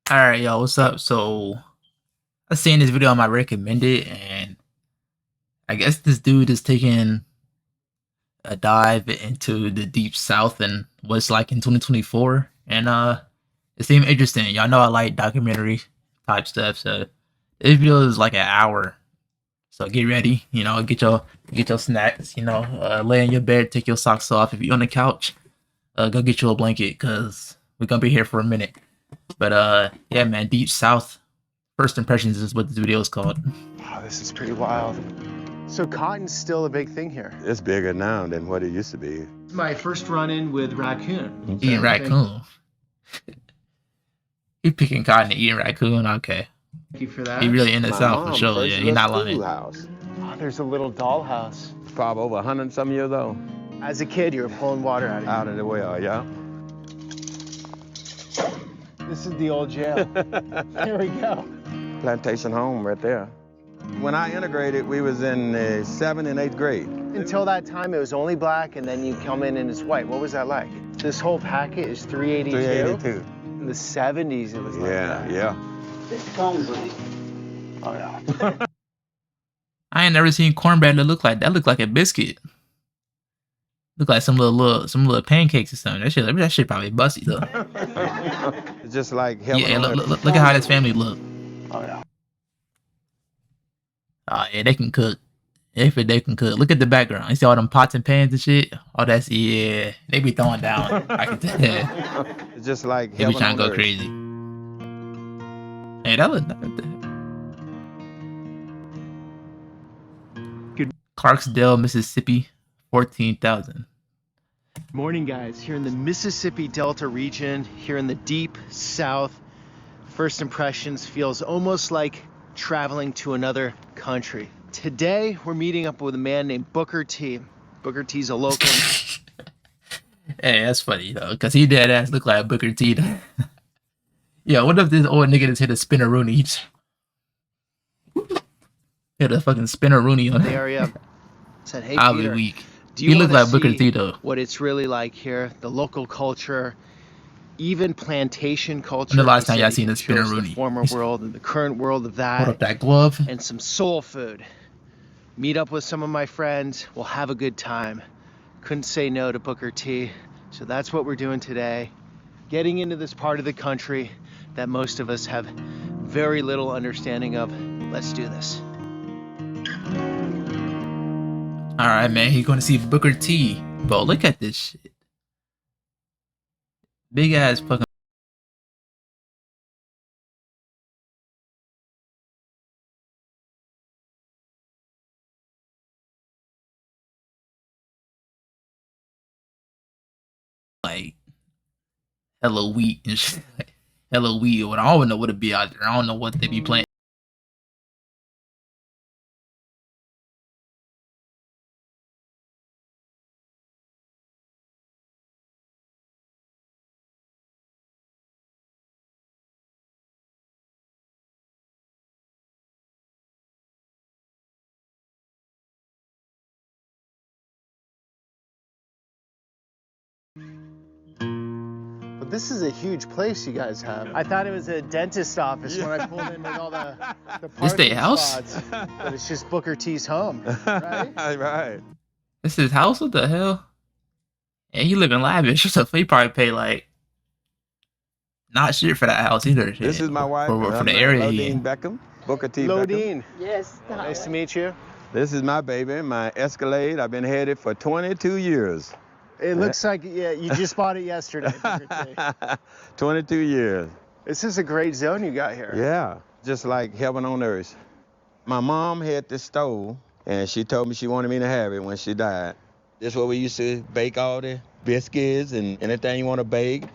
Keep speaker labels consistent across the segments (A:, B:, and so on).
A: Alright, yo, what's up? So, I seen this video on my recommended, and I guess this dude is taking a dive into the deep south and what's like in 2024. And it seemed interesting. Y'all know I like documentary type stuff, so this video is like an hour. So get ready, get your snacks, lay in your bed, take your socks off. If you're on the couch, go get you a blanket, cause we're gonna be here for a minute. But yeah, man, deep south. First impressions is what this video is called.
B: Wow, this is pretty wild. So cotton's still a big thing here.
C: It's bigger now than what it used to be.
D: My first run-in with raccoon.
A: Eating raccoon. He picking cotton and eating raccoon. Okay.
D: Thank you for that.
A: He really in the
C: My
A: south for
C: mom
A: sure.
C: first
A: Yeah,
C: little
A: he's not lying.
C: schoolhouse.
B: Oh, there's a little dollhouse.
C: Probably over 100 some years old.
B: As a kid, you were pulling water out of it.
C: Out of the well, yeah.
B: This is the old jail. Here we go.
C: Plantation home right there. When I integrated, we was in the 7th and 8th grade.
B: Until that time, it was only black, and then you come in and it's white. What was that like? This whole packet is 382?
C: 382.
B: In the 70s, it was like that.
C: Yeah.
B: Oh, yeah.
A: I ain't never seen cornbread that look like that. Look like a biscuit. Look like some little pancakes or something. That shit probably busty though.
C: It's just like heaven
A: Yeah,
C: on earth.
A: look at how this family look.
B: Oh, yeah.
A: Oh yeah, they can cook. If they can cook. Look at the background. You see all them pots and pans and shit? Oh, that's, yeah. They be throwing down. I can tell that.
C: It's just like
A: They be
C: heaven
A: trying to
C: on
A: go
C: earth.
A: crazy. Hey, that look.
D: Good.
A: Clarksdale, Mississippi, 14,000.
B: Morning, guys. Here in the Mississippi Delta region, here in the deep south. First impressions feels almost like traveling to another country. Today, we're meeting up with a man named Booker T. Booker T's a local.
A: Hey, that's funny though, because he dead ass look like Booker T. Yeah, what if this old nigga just hit a spinner Rooney? Hit a fucking spinner Rooney on
B: the
A: it.
B: area. Said, hey,
A: I'll be
B: Peter,
A: weak.
B: do you
A: He look
B: wanna
A: like Booker
B: see
A: T though.
B: what it's really like here, the local culture, even plantation culture.
A: When the last
B: He
A: time
B: said
A: y'all
B: he
A: seen
B: can
A: a spinner
B: show us
A: Rooney?
B: The former world and the current world of
A: Hold up
B: that,
A: that glove.
B: and some soul food. Meet up with some of my friends. We'll have a good time. Couldn't say no to Booker T. So that's what we're doing today. Getting into this part of the country that most of us have very little understanding of. Let's do this.
A: All right, man. He's going to see Booker T. Bro, look at this shit. Big ass fucking. Like, hella wheat and shit. Like, hella wheat. Or I don't know what it be out there. I don't know what they be playing.
B: But this is a huge place you guys have. I thought it was a dentist office when I pulled in with all the
A: This they
B: parking
A: house?
B: spots. But it's just Booker T's home, right?
C: Right.
A: This is his house? What the hell? And he living lavish. So he probably pay like not shit for that house either. Shit.
C: This is my wife.
A: For the area he
C: Lodine
A: in.
C: Beckham. Booker T. Beckham.
B: Lodine,
E: Yes.
B: nice to meet you.
C: This is my baby, my Escalade. I've been headed for 22 years.
B: It looks like, yeah, you just bought it yesterday, Booker T.
C: 22 years.
B: This is a great zone you got here.
C: Yeah, just like heaven on earth. My mom had this stove, and she told me she wanted me to have it when she died. This is where we used to bake all the biscuits and anything you want to bake.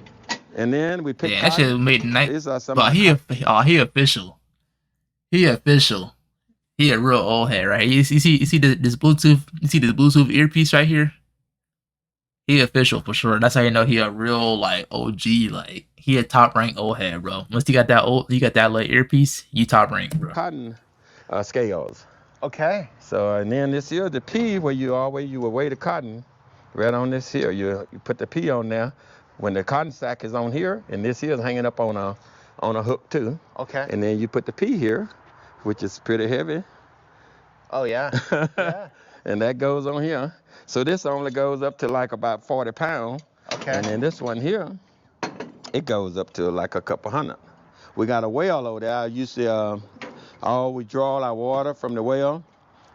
C: And then we picked
A: Yeah, that shit made night.
C: These are some
A: But he official. He official. He a real old head, right? You see this Bluetooth. You see this Bluetooth earpiece right here. He official for sure. That's how you know he a real like OG. Like he a top rank old head, bro. Once you got that little earpiece, you top rank, bro.
C: cotton scales.
B: Okay.
C: So, and then this here, the pea, where you will weigh the cotton, right on this here. You put the pea on there. When the cotton sack is on here, and this here is hanging up on on a hook too.
B: Okay.
C: And then you put the pea here, which is pretty heavy.
B: Oh yeah. Yeah.
C: And that goes on here. So this only goes up to like about 40 pounds.
B: Okay.
C: And then this one here, it goes up to like a couple hundred. We got a well over there. I used to always draw all our water from the well.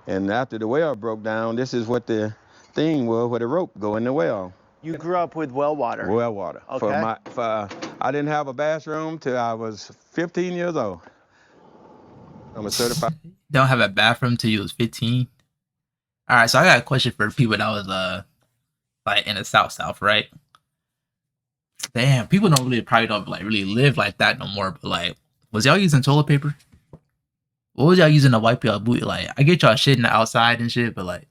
C: And after the well broke down, this is what the thing was where the rope go in the well.
B: You grew up with well water.
C: Well water.
B: Okay.
C: I didn't have a bathroom till I was 15 years old. I'm a certified.
A: Don't have a bathroom till you was 15. All right, so I got a question for people that was like in the South, right? Damn, people probably don't like really live like that no more. But like, was y'all using toilet paper? What was y'all using to wipe y'all booty? Like, I get y'all shitting outside and shit, but like,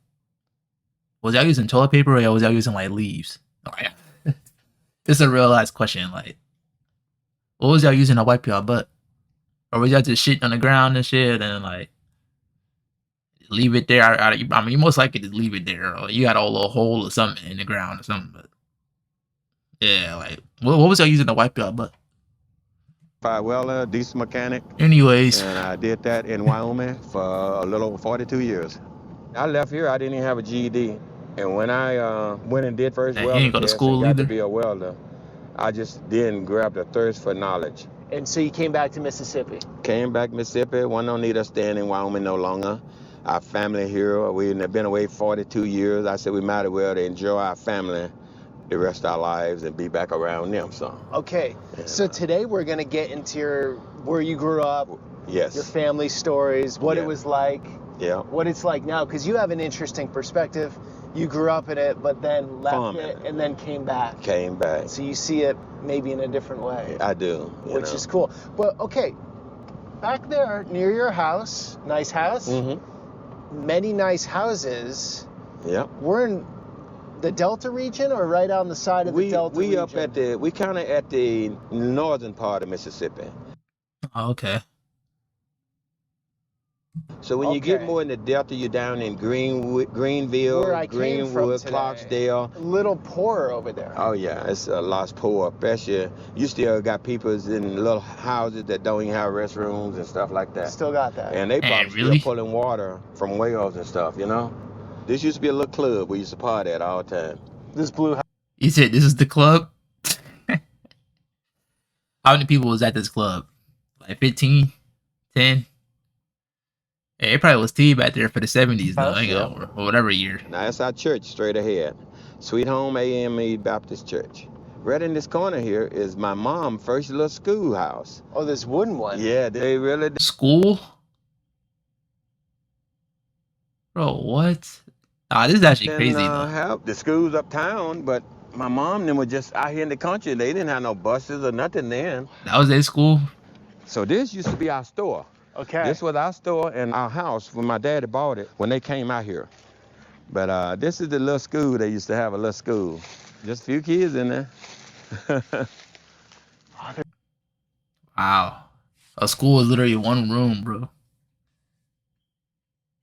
A: was y'all using toilet paper or was y'all using like leaves? Like, it's a real life question. Like, what was y'all using to wipe y'all butt? Or was y'all just shitting on the ground and shit and like leave it there? I mean, you most likely just leave it there. Or you got a little hole or something in the ground or something. But yeah, like, what was y'all using to wipe y'all butt?
C: Welder, diesel mechanic.
A: Anyways.
C: And I did that in Wyoming for a little over 42 years. I left here, I didn't even have a GED. And when I went and did first welding
A: go to
C: test
A: school
C: and got
A: either?
C: to be a welder, I just then grabbed a thirst for knowledge.
B: And so you came back to Mississippi.
C: Came back Mississippi, one don't need us staying in Wyoming no longer. Our family here, we've been away 42 years. I said we might as well enjoy our family the rest of our lives and be back around them. So
B: Okay.
C: yeah.
B: So today we're gonna get into where you grew up,
C: Yes.
B: your family stories, what it was like,
C: Yeah.
B: what it's like now, because you have an interesting perspective. You grew up in it, but then left
C: Farming.
B: it and then came back.
C: Came back.
B: So you see it maybe in a different way.
C: I do.
B: Which is cool. But okay, back there near your house, nice house, many nice houses.
C: Yeah.
B: We're in the Delta region or right on the side of the Delta region?
C: Up at we kind of at the northern part of Mississippi.
A: Oh, okay.
C: So when you get more in the Delta, you're down in Greenville,
B: where I came from
C: Greenwood,
B: today.
C: Clarksdale.
B: A little poorer over there.
C: Oh yeah, it's a lot poorer. Especially, you still got people in little houses that don't even have restrooms and stuff like that.
B: Still got that.
C: And they probably
A: really?
C: still pulling water from wells and stuff, you know? This used to be a little club we used to party at all the time.
B: This blue house.
A: You said this is the club? How many people was at this club? Like 15? 10? Yeah, it probably was T back there for the 70s, though, or whatever year.
C: Now, that's our church straight ahead. Sweet Home AME Baptist Church. Right in this corner here is my mom's first little schoolhouse.
B: Oh, this wooden one.
C: Yeah, they really did.
A: School? Bro, what? Ah, this is actually crazy, though.
C: The schools uptown, but my mom and them were just out here in the country. They didn't have no buses or nothing then.
A: That was their school?
C: So this used to be our store.
B: Okay.
C: This was our store and our house when my daddy bought it when they came out here. But this is the little school. They used to have a little school. Just a few kids in there.
A: Wow. A school is literally one room, bro.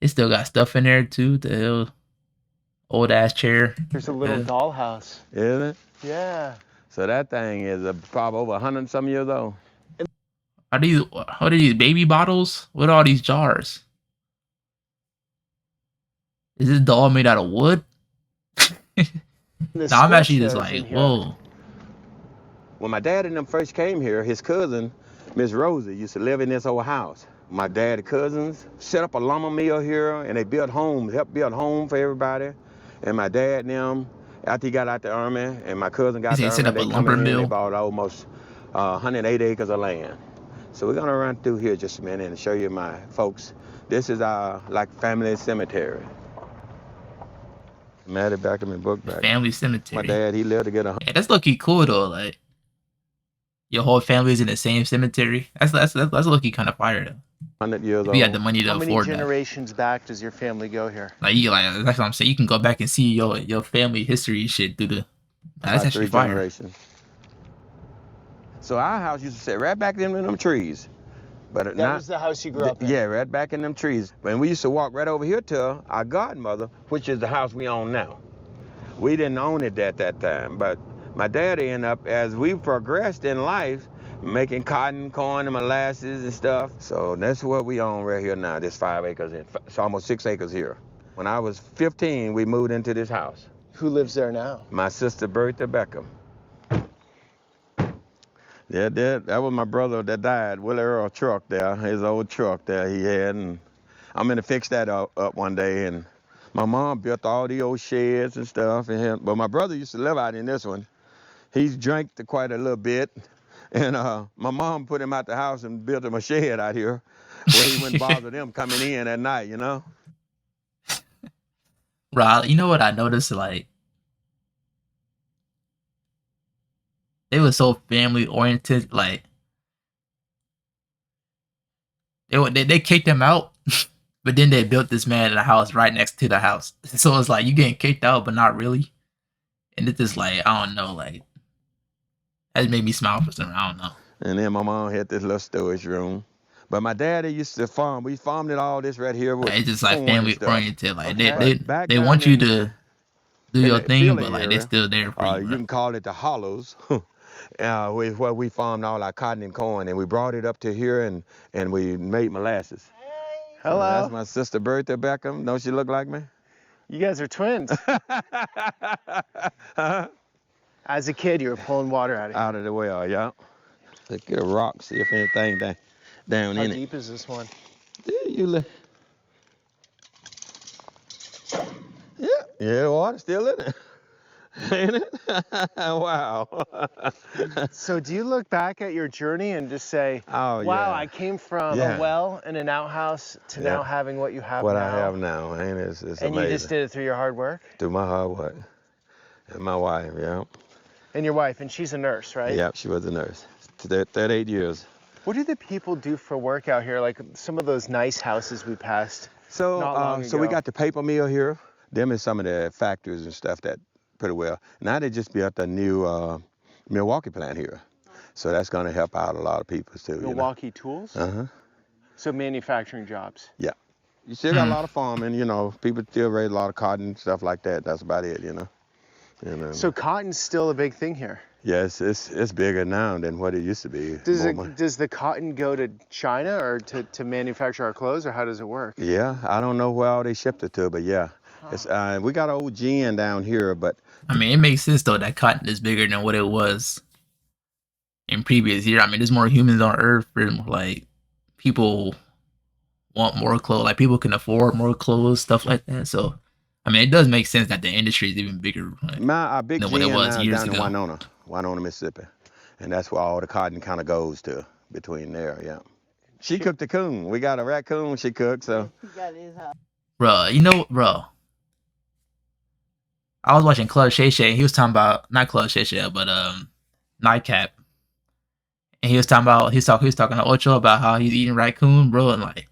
A: It still got stuff in there, too. The hell? Old ass chair.
B: There's a little dollhouse.
C: Isn't it?
B: Yeah.
C: So that thing is probably over 100 some years old.
A: What are these baby bottles? What are all these jars? Is this doll made out of wood? Nah, I'm actually just like, whoa.
C: When my dad and them first came here, his cousin, Miss Rosie, used to live in this old house. My dad's cousins set up a lumber mill here, and they built homes, helped build home for everybody. And my dad and them, after he got out the army, and my cousin got out the army,
A: set up a lumber mill.
C: They bought almost 108 acres of land. So we're gonna run through here just a minute and show you my folks. This is our family cemetery. I'm at it back in my book back.
A: Family cemetery.
C: My dad, he lived to get 100.
A: Yeah, that's low-key cool though. Like your whole family's in the same cemetery. That's low-key kind of fire though.
C: 100 years old.
A: If you had the money to
B: How many
A: afford that.
B: generations back does your family go here?
A: Like that's what I'm saying. You can go back and see your family history shit through the. That's actually
C: 3
A: fire.
C: generations. So our house used to sit right back in them trees. But
B: That was the house you grew up in?
C: Yeah, right back in them trees. And we used to walk right over here to our godmother, which is the house we own now. We didn't own it at that time, but my daddy ended up, as we progressed in life, making cotton, corn, and molasses and stuff. So that's what we own right here now, this 5 acres. It's almost 6 acres here. When I was 15, we moved into this house.
B: Who lives there now?
C: My sister Bertha Beckham. Yeah, that was my brother that died. Willie Earl truck there, his old truck there he had. And I'm gonna fix that up one day. And my mom built all the old sheds and stuff. But my brother used to live out in this one. He's drank quite a little bit. And my mom put him out the house and built him a shed out here where he wouldn't bother them coming in at night, you know?
A: Bro, you know what I noticed? Like, they were so family oriented. Like, they kicked him out, but then they built this man in a house right next to the house. So it's like you getting kicked out, but not really. And it's just like, I don't know, like, that made me smile for something. I don't know.
C: And then my mom had this little storage room. But my daddy used to farm. We farmed it all this right here.
A: Like, it's just like family oriented. Like,
B: Okay.
A: they want you to do your thing, but like, they're still there for you.
C: You can call it the hollows. Where we farmed all our cotton and corn, and we brought it up to here, and we made molasses.
B: Hello.
C: That's my sister Bertha Beckham. Don't she look like me?
B: You guys are twins. As a kid, you were pulling water out of here.
C: Out of the well, yeah. Let's get a rock, see if anything down
B: How
C: in
B: deep is this one?
C: it. You look. Yeah, water still in it. Ain't it? Wow.
B: So do you look back at your journey and just say,
C: Oh,
B: wow,
C: yeah.
B: I came from
C: Yeah.
B: a well and an outhouse to now having what you have
C: What
B: now?
C: I have now, ain't it? It's
B: And
C: amazing.
B: you just did it through your hard work?
C: Through my hard work. And my wife, yeah.
B: And your wife, and she's a nurse, right?
C: Yeah, she was a nurse. 38 years.
B: What do the people do for work out here? Like some of those nice houses we passed.
C: So,
B: Not long
C: so we
B: ago.
C: got the paper mill here. Them is some of the factories and stuff that pretty well. Now they just built a new Milwaukee plant here. So that's going to help out a lot of people too.
B: Milwaukee tools?
C: Uh-huh.
B: So manufacturing jobs.
C: Yeah. You still got a lot of farming, you know. People still raise a lot of cotton, stuff like that. That's about it, you know.
B: So cotton's still a big thing here.
C: Yes, it's bigger now than what it used to be.
B: Does the cotton go to China or to manufacture our clothes, or how does it work?
C: Yeah, I don't know where all they shipped it to, but yeah. It's, we got old gin down here, but...
A: I mean, it makes sense, though, that cotton is bigger than what it was in previous year. I mean, there's more humans on Earth. Like, people want more clothes. Like, people can afford more clothes, stuff like that. So, I mean, it does make sense that the industry is even bigger
C: My big
A: than what it
C: gin
A: was
C: now
A: years
C: down
A: ago.
C: in Winona, Mississippi. And that's where all the cotton kind of goes to, between there, yeah. She cooked the coon. We got a raccoon she cooked, so...
A: Bro, I was watching Club Shay Shay, and he was talking about, not Club Shay Shay, but Nightcap. And he was talking to Ocho about how he's eating raccoon, bro, and like,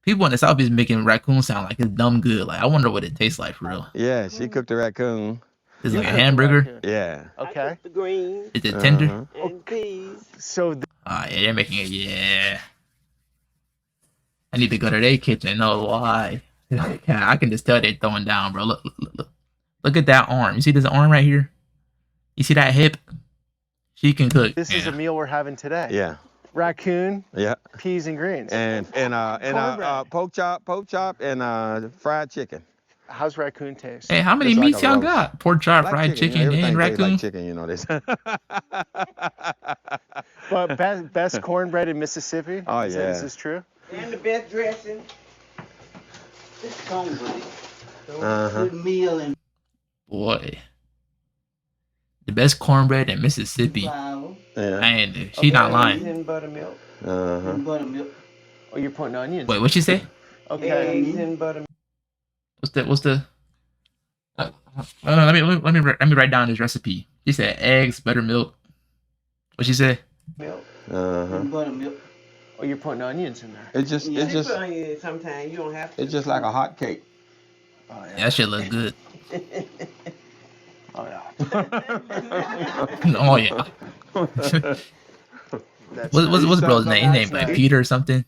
A: people in the South is making raccoon sound like it's dumb good. Like, I wonder what it tastes like for real.
C: Yeah, she cooked the raccoon.
A: It's like a hamburger.
C: Yeah.
B: Okay.
E: The greens
A: Is it tender?
E: and peas.
B: So
A: Yeah, they're making it, yeah. I need to go to their kitchen and know why. I can just tell they're throwing down, bro. Look at that arm. You see this arm right here? You see that hip? She can cook.
B: this is a meal we're having today.
C: Yeah.
B: Raccoon,
C: Yeah.
B: peas, and greens.
C: And
B: Cornbread.
C: pork chop, and fried chicken.
B: How's raccoon taste?
A: Hey, how many
C: It's like
A: meats
C: a
A: y'all
C: roast.
A: got? Pork chop,
C: Like
A: fried chicken,
C: everything
A: and
C: tastes
A: raccoon?
C: like chicken, you know this.
B: But best cornbread in Mississippi?
C: Oh,
B: Is
C: yeah.
B: this true?
E: And the best dressing. It's cornbread.
C: Uh-huh.
E: Good meal and
A: Boy. The best cornbread in Mississippi.
E: flour.
C: Yeah.
A: And she not
E: Eggs
A: lying.
E: and buttermilk.
C: Uh-huh.
E: And buttermilk.
B: Oh, you're putting onions.
A: Wait, what you say?
B: Okay.
E: Eggs and buttermilk.
A: What's the let me write down this recipe. She said eggs, buttermilk. What she say?
E: Milk
C: Uh-huh.
E: and buttermilk.
B: Oh, you're putting onions in there.
C: It's just
E: Yeah, they put onions sometimes. You don't have to.
C: it's just like a hot cake.
B: Oh,
A: Yeah,
B: yeah.
A: that shit look good.
B: Oh, yeah.
A: Oh yeah.
B: That's
A: What's bro's name? His name
B: That's
A: like
B: nice.
A: Peter or something.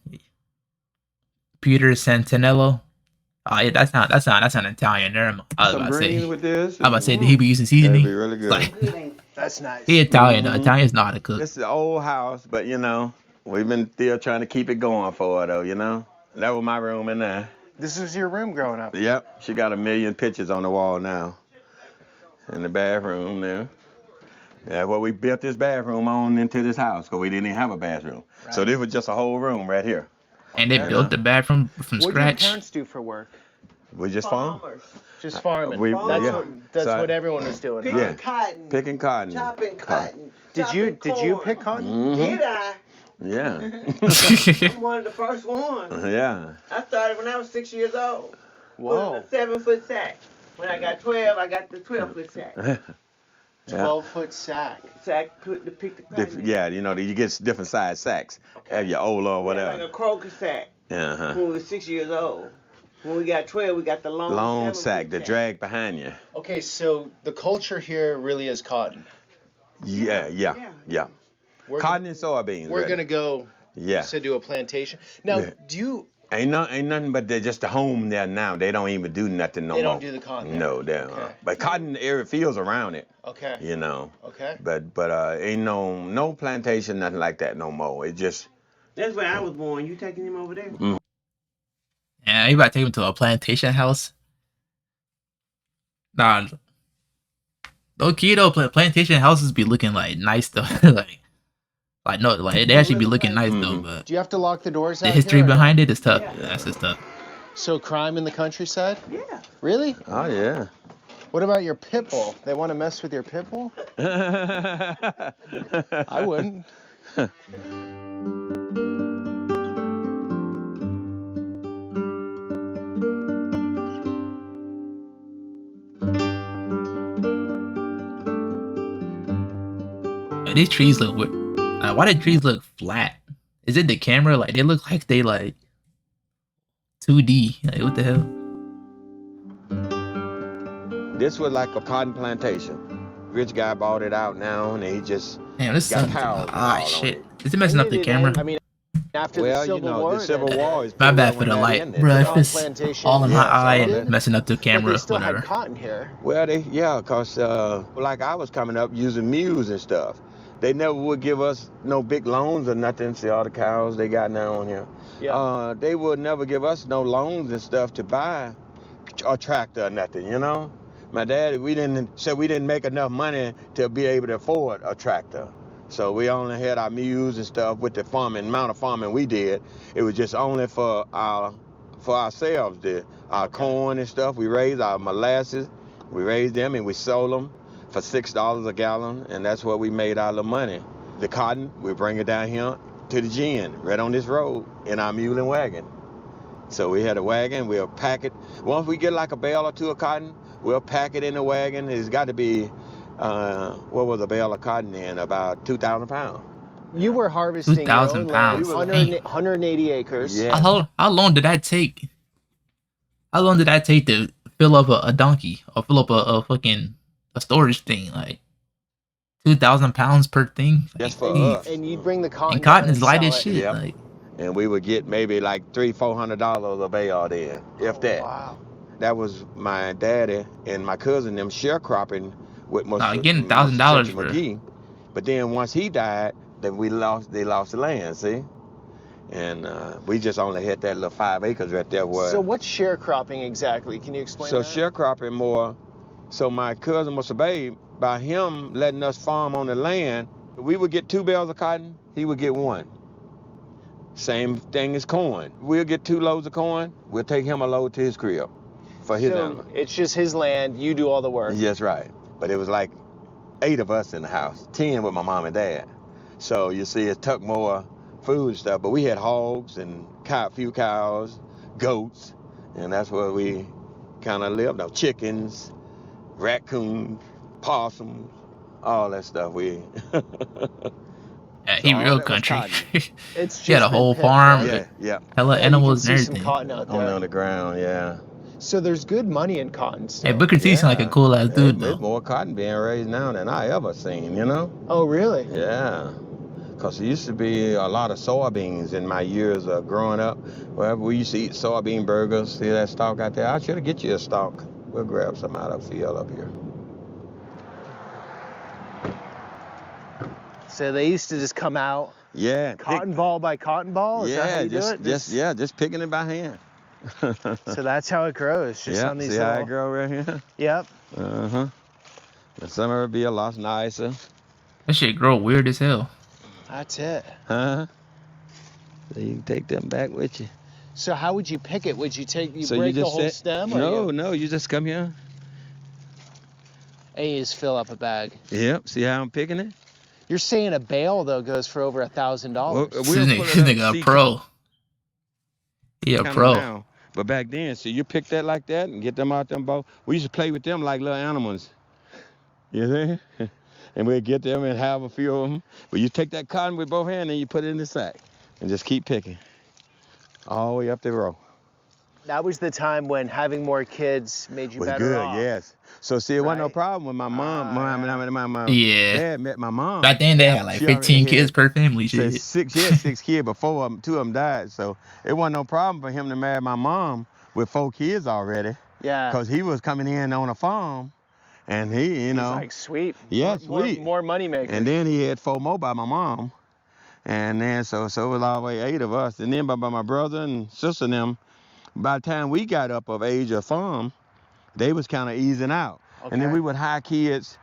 A: Peter Santenello. Oh yeah, that's not Italian. Never mind. I was
C: Some
A: about to
C: greens
A: say.
C: with this.
A: I was about to say, did he be using seasoning?
C: That'd be really good.
A: Like,
E: Good ain't
B: That's nice.
A: He Italian. Italians know how to cook.
C: This is an old house, but you know, we've been still trying to keep it going for her though, you know. That was my room in there.
B: This was your room growing up.
C: Yep, she got 1,000,000 pictures on the wall now. In the bathroom there. That's what we built this bathroom on into this house, because we didn't even have a bathroom. Right. So this was just a whole room right here.
A: And they built the bathroom from
B: What
A: scratch.
B: do your parents do for work?
C: We just farm.
B: Just farming. That's what everyone was doing.
E: Picking cotton.
C: Picking cotton.
E: Chopping cotton.
B: Did you pick cotton?
C: Mm-hmm.
E: Did I?
C: Yeah.
E: I'm one of the first ones.
C: Yeah.
E: I started when I was 6 years old.
B: Whoa.
E: With a 7-foot sack. When I got 12, I got the 12-foot sack.
B: 12-foot sack.
E: Sack to pick the cotton.
C: Yeah, you know, you get different size sacks. Have your Ola or whatever.
E: Like a croaker sack.
C: Uh-huh.
E: When we were 6 years old. When we got 12, we got the long
C: sack, the drag behind you.
B: Okay, so the culture here really is cotton.
C: Yeah. Cotton and soybeans.
B: We're gonna go.
C: Yeah.
B: To do a plantation. Now, do you?
C: Ain't nothing but they're just a home there now. They don't even do nothing no more.
B: They don't do the cotton.
C: No, they don't. Okay. But cotton area fields around it.
B: Okay.
C: You know.
B: Okay.
C: But ain't no plantation, nothing like that no more. It just.
E: That's where I was born. You taking him over there?
C: Mm.
A: Yeah, you about to take him to a plantation house? Nah. Low key though, plantation houses be looking like nice though. Like they actually be looking nice though. But
B: do you have to lock the doors?
A: The history behind it is tough. Yeah. That's just tough.
B: So crime in the countryside?
E: Yeah.
B: Really?
C: Oh yeah.
B: What about your pit bull? They want to mess with your pit bull? I wouldn't.
A: These trees look weird. Why do trees look flat? Is it the camera? Like they look like they like 2D. Like what the hell?
C: This was like a cotton plantation. Rich guy bought it out now, and he just
A: this
C: got
A: sucks.
C: cows.
A: Shit. Is it messing up the camera?
B: I mean, after the Civil War.
C: The Civil War is
A: my bad for the light, bro. If it's all in my eye and messing up the camera,
B: but they still
A: whatever.
B: had cotton here.
C: Well, cause like I was coming up using mules and stuff. They never would give us no big loans or nothing. See all the cows they got now on here. Yeah. They would never give us no loans and stuff to buy a tractor or nothing, you know. My dad, we didn't make enough money to be able to afford a tractor. So we only had our mules and stuff with the amount of farming we did. It was just only for ourselves. Our corn and stuff, we raised our molasses. We raised them and we sold them for $6 a gallon, and that's where we made all the money. The cotton, we bring it down here to the gin, right on this road, in our mule and wagon. So we had a wagon, we'll pack it. Once we get like a bale or two of cotton, we'll pack it in the wagon. It's got to be, what was a bale of cotton in? About 2,000 pounds.
B: You were harvesting
A: 2,000 pounds.
B: 180 acres.
C: Yeah.
A: How long did that take? How long did that take to fill up a donkey or fill up a storage thing? Like 2,000 pounds per thing.
C: Just for us.
B: And you'd bring the cotton.
A: And cotton is light
B: sell
A: as
B: it.
A: shit.
C: Yep.
A: Like,
C: and we would get maybe like $300-400 a bale then, if that.
B: Wow.
C: That was my daddy and my cousin them sharecropping with
A: getting $1,000 for
C: McGee. But then once he died, then they lost the land, see? And we just only had that little 5 acres right there.
B: So what's sharecropping exactly? Can you explain
C: so
B: that?
C: Sharecropping more, so my cousin was a babe, by him letting us farm on the land, we would get 2 bales of cotton, he would get 1. Same thing as corn. We'll get 2 loads of corn, we'll take him a load to his crib for his animal.
B: It's just his land, you do all the work.
C: Yes, right. But it was like 8 of us in the house, 10 with my mom and dad. So you see, it took more food and stuff, but we had hogs and a few cows, goats, and that's where we kind of lived. Now, chickens, raccoons, possums, all that stuff.
A: yeah, he real country.
B: It's
A: He had a whole farm.
C: Yeah.
A: Hella animals and everything.
B: Cotton out there.
C: On the ground, yeah.
B: So there's good money in cotton still.
A: Hey, Booker T seems like a cool ass dude
C: There's
A: though.
C: more cotton being raised now than I ever seen, you know?
B: Oh, really?
C: Yeah. Because there used to be a lot of soybeans in my years of growing up. Well, we used to eat soybean burgers. See that stalk out there? I should get you a stalk. We'll grab some out of the field up here.
B: So they used to just come out,
C: Yeah.
B: cotton ball by cotton ball? Is that how you do it?
C: Just picking it by hand.
B: So that's how it grows, just
C: Yeah,
B: on these
C: see
B: little...
C: how it grow right here?
B: Yep.
C: Uh-huh. The summer will be a lot nicer.
A: That shit grow weird as hell.
B: That's it.
C: Huh? So you can take them back with you.
B: So how would you pick it? Would you
C: So
B: break
C: you
B: the
C: just
B: whole stem? Or
C: No, you just come here.
B: and you just fill up a bag?
C: Yep, see how I'm picking it?
B: You're saying a bale, though, goes for over $1,000.
C: Well,
A: This
C: we'll
A: nigga,
C: pull
A: this
C: it up
A: nigga
C: and
A: a
C: see
A: pro. He a
C: kinda
A: pro.
C: now. But back then, so you pick that like that and get them out them both. We used to play with them like little animals. You see? And we'd get them and have a few of them. But you take that cotton with both hands and you put it in the sack. And just keep picking. All the way up the row.
B: That was the time when having more kids made you
C: Was
B: better
C: good,
B: off.
C: yes. So see, it wasn't no
B: Right.
C: problem when my mom, my
A: Yeah.
C: dad met my mom.
A: Back then they had like
C: She already
A: 15
C: had-
A: kids per family.
C: She had
A: Shit.
C: she had 6 kids, but 4 of them, 2 of them died. So it wasn't no problem for him to marry my mom with 4 kids already.
B: Yeah.
C: Because he was coming in on a farm, and he, you
B: He's
C: know.
B: like, sweet.
C: Yeah,
B: more,
C: sweet.
B: More money maker.
C: And then he had 4 more by my mom. And then, so it was all the way 8 of us. And then by my brother and sister and them, by the time we got up of age of farm, they was kind of easing out. And then
B: Okay.
C: we would hire kids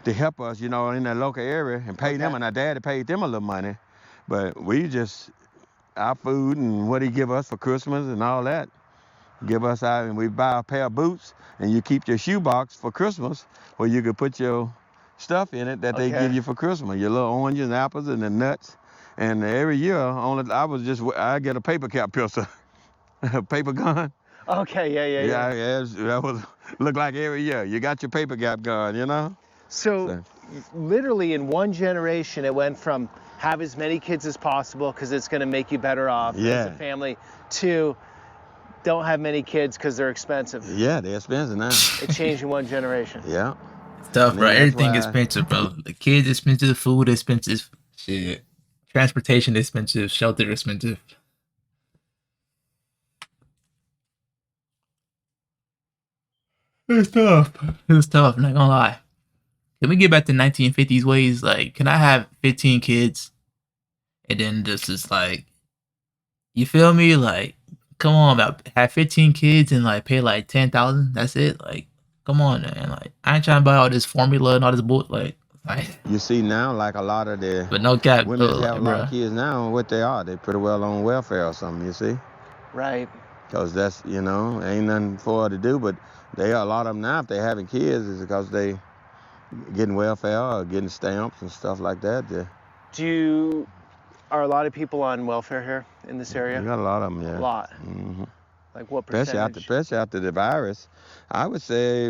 C: to help us, you know, in the local area and pay them.
B: Okay.
C: And our daddy paid them a little money. But we just, our food and what he give us for Christmas and all that, give us out, and we buy a pair of boots, and you keep your shoebox for Christmas where you could put your stuff in it that they
B: Okay.
C: give you for Christmas, your little oranges and apples and the nuts. And every year, I get a paper cap pistol, a paper gun.
B: Okay, yeah.
C: That was look like every year. You got your paper cap gun, you know?
B: So literally in one generation, it went from have as many kids as possible because it's going to make you better off as
C: Yeah.
B: a family, to don't have many kids because they're expensive.
C: Yeah, they're expensive now.
B: It changed in one generation.
C: Yeah.
A: It's tough, bro.
C: Man, that's
A: Everything
C: why-
A: expensive, bro. The kids expensive, food expensive, shit. Transportation expensive, shelter expensive. It's tough. It's tough, not gonna lie. Can we get back to 1950s ways? Like, can I have 15 kids? And then just like, you feel me? Like, come on, about have 15 kids and like pay like 10,000. That's it. Like, come on, man. Like, I ain't trying to buy all this formula and all this bull. Like,
C: You see now, like a lot of the
A: but no cap,
C: women that
A: like,
C: have a lot
A: bruh.
C: of kids now, what they are, they pretty well on welfare or something, you see?
B: Right.
C: Because that's, you know, ain't nothing for her to do, but a lot of them now, if they having kids, is because they getting welfare or getting stamps and stuff like that.
B: Are a lot of people on welfare here in this area?
C: You got a lot of them, yeah.
B: A lot.
C: Hmm.
B: Like what percentage?
C: Especially after the virus. I would say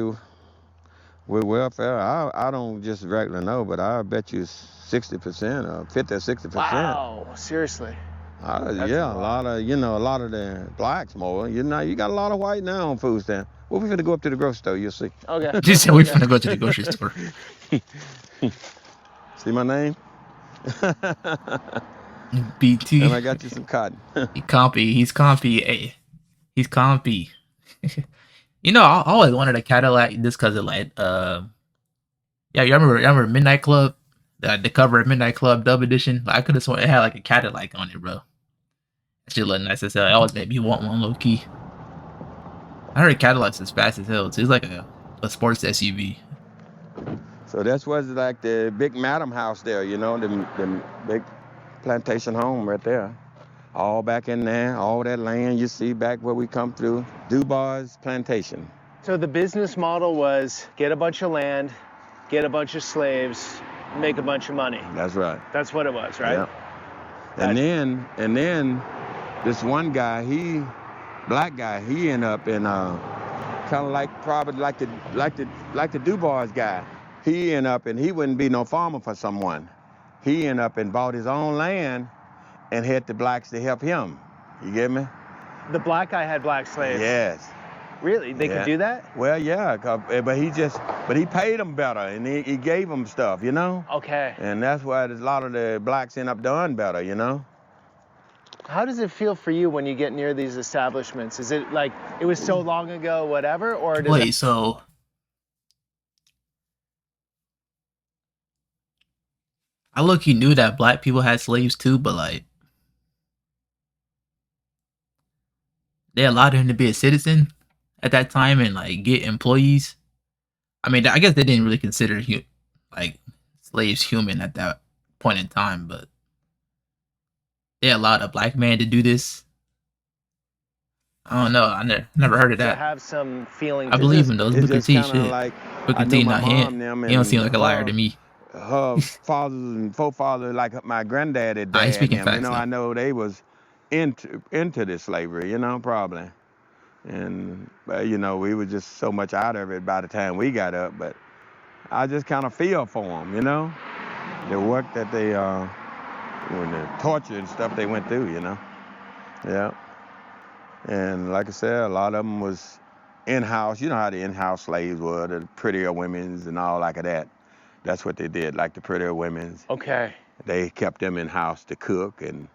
C: with welfare, I don't just regularly know, but I bet you 60% or 50 or 60%.
B: Wow, seriously. That's
C: Yeah,
B: a
C: a lot of the blacks more. You know, you got a lot of white now on food stamp. Well, we finna go up to the grocery store, you'll see.
B: Okay.
A: Just said we finna go to the grocery store.
C: See my name?
A: BT.
C: And I got you some cotton.
A: He compy. He's compy. Hey, he's compy. You know, I always wanted a Cadillac just because of like, yeah, you remember Midnight Club? The cover of Midnight Club Dub Edition? I could have sworn it had like a Cadillac on it, bro. That shit look nice as hell. It always made me want one low key. I heard Cadillacs is fast as hell, too. It's like a sports SUV.
C: So that's what's like the big Madam house there, you know, the big plantation home right there. All back in there, all that land you see back where we come through. Dubois Plantation.
B: So the business model was get a bunch of land, get a bunch of slaves, make a bunch of money.
C: That's right.
B: That's what it was, right?
C: Yeah. And then this one guy, black guy, he ended up in kind of like probably like the Dubois guy. He ended up and he wouldn't be no farmer for someone. He ended up and bought his own land and had the blacks to help him. You get me?
B: The black guy had black slaves.
C: Yes.
B: Really? They could do that?
C: Well, yeah, but he paid them better and he gave them stuff, you know?
B: Okay.
C: And that's why a lot of the blacks end up doing better, you know?
B: How does it feel for you when you get near these establishments? Is it like it was so long ago, whatever, or does
A: Wait, so I low-key knew that black people had slaves too, but like they allowed him to be a citizen at that time and like get employees. I mean, I guess they didn't really consider like slaves human at that point in time, but they allowed a black man to do this. I don't know. I never heard of
B: To
A: that.
B: have some feeling
A: I
B: to
A: believe
B: this.
A: in those
C: It's
A: Booker
C: just
A: T
C: kind of
A: shit.
C: like
A: Booker
C: I knew
A: T,
C: my
A: not
C: mom
A: him.
C: them
A: He don't seem
C: and
A: like a liar to me.
C: her fathers and forefathers, like my granddaddy,
A: Nah, he's
C: dad,
A: speaking
C: them. You
A: facts
C: know,
A: though.
C: I know they was into this slavery. You know, probably. And you know, we were just so much out of it by the time we got up. But I just kind of feel for them. You know, the work that they, when the torture and stuff they went through. You know, yeah. And like I said, a lot of them was in-house. You know how the in-house slaves were, the prettier women's and all like that. That's what they did, like the prettier women's.
B: Okay.
C: They kept them in-house to cook and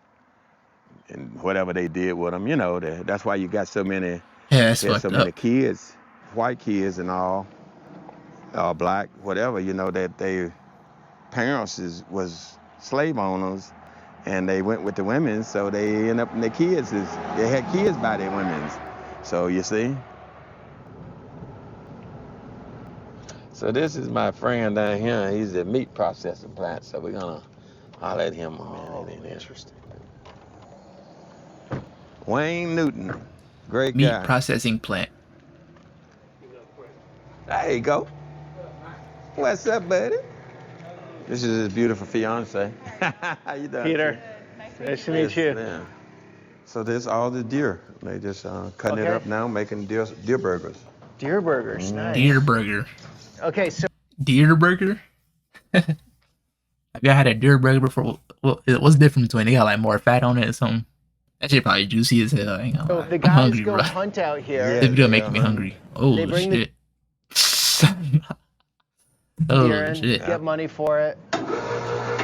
C: whatever they did with them. You know, that's why you got so many,
A: Yeah, that's
C: had so
A: fucked
C: many
A: up.
C: kids, white kids and all, black, whatever. You know that their parents was slave owners, and they went with the women, so they end up in their kids they had kids by their women's. So you see. So this is my friend down here. He's a meat processing plant. So we're gonna holler at him a minute.
B: Interesting.
C: Wayne Newton, great
A: Meat
C: guy.
A: processing plant.
C: There you go. What's up, buddy? This is his beautiful fiance. How you doing?
B: Peter, nice to meet you.
C: Yeah. So there's all the deer. They just cutting it up now, making deer burgers.
B: Deer burgers, nice.
A: Deer burger.
B: Okay, so
A: Deer burger? Have y'all had a deer burger before? What's the difference between they got like more fat on it or something? That shit probably juicy as hell. I ain't gonna lie.
B: the
A: I'm
B: guys
A: hungry,
B: go
A: bro.
B: hunt out here.
C: Yeah.
A: This video making me hungry. Oh
B: They bring the
A: shit.
B: deer
A: Oh
B: in,
A: shit.
B: get money for it,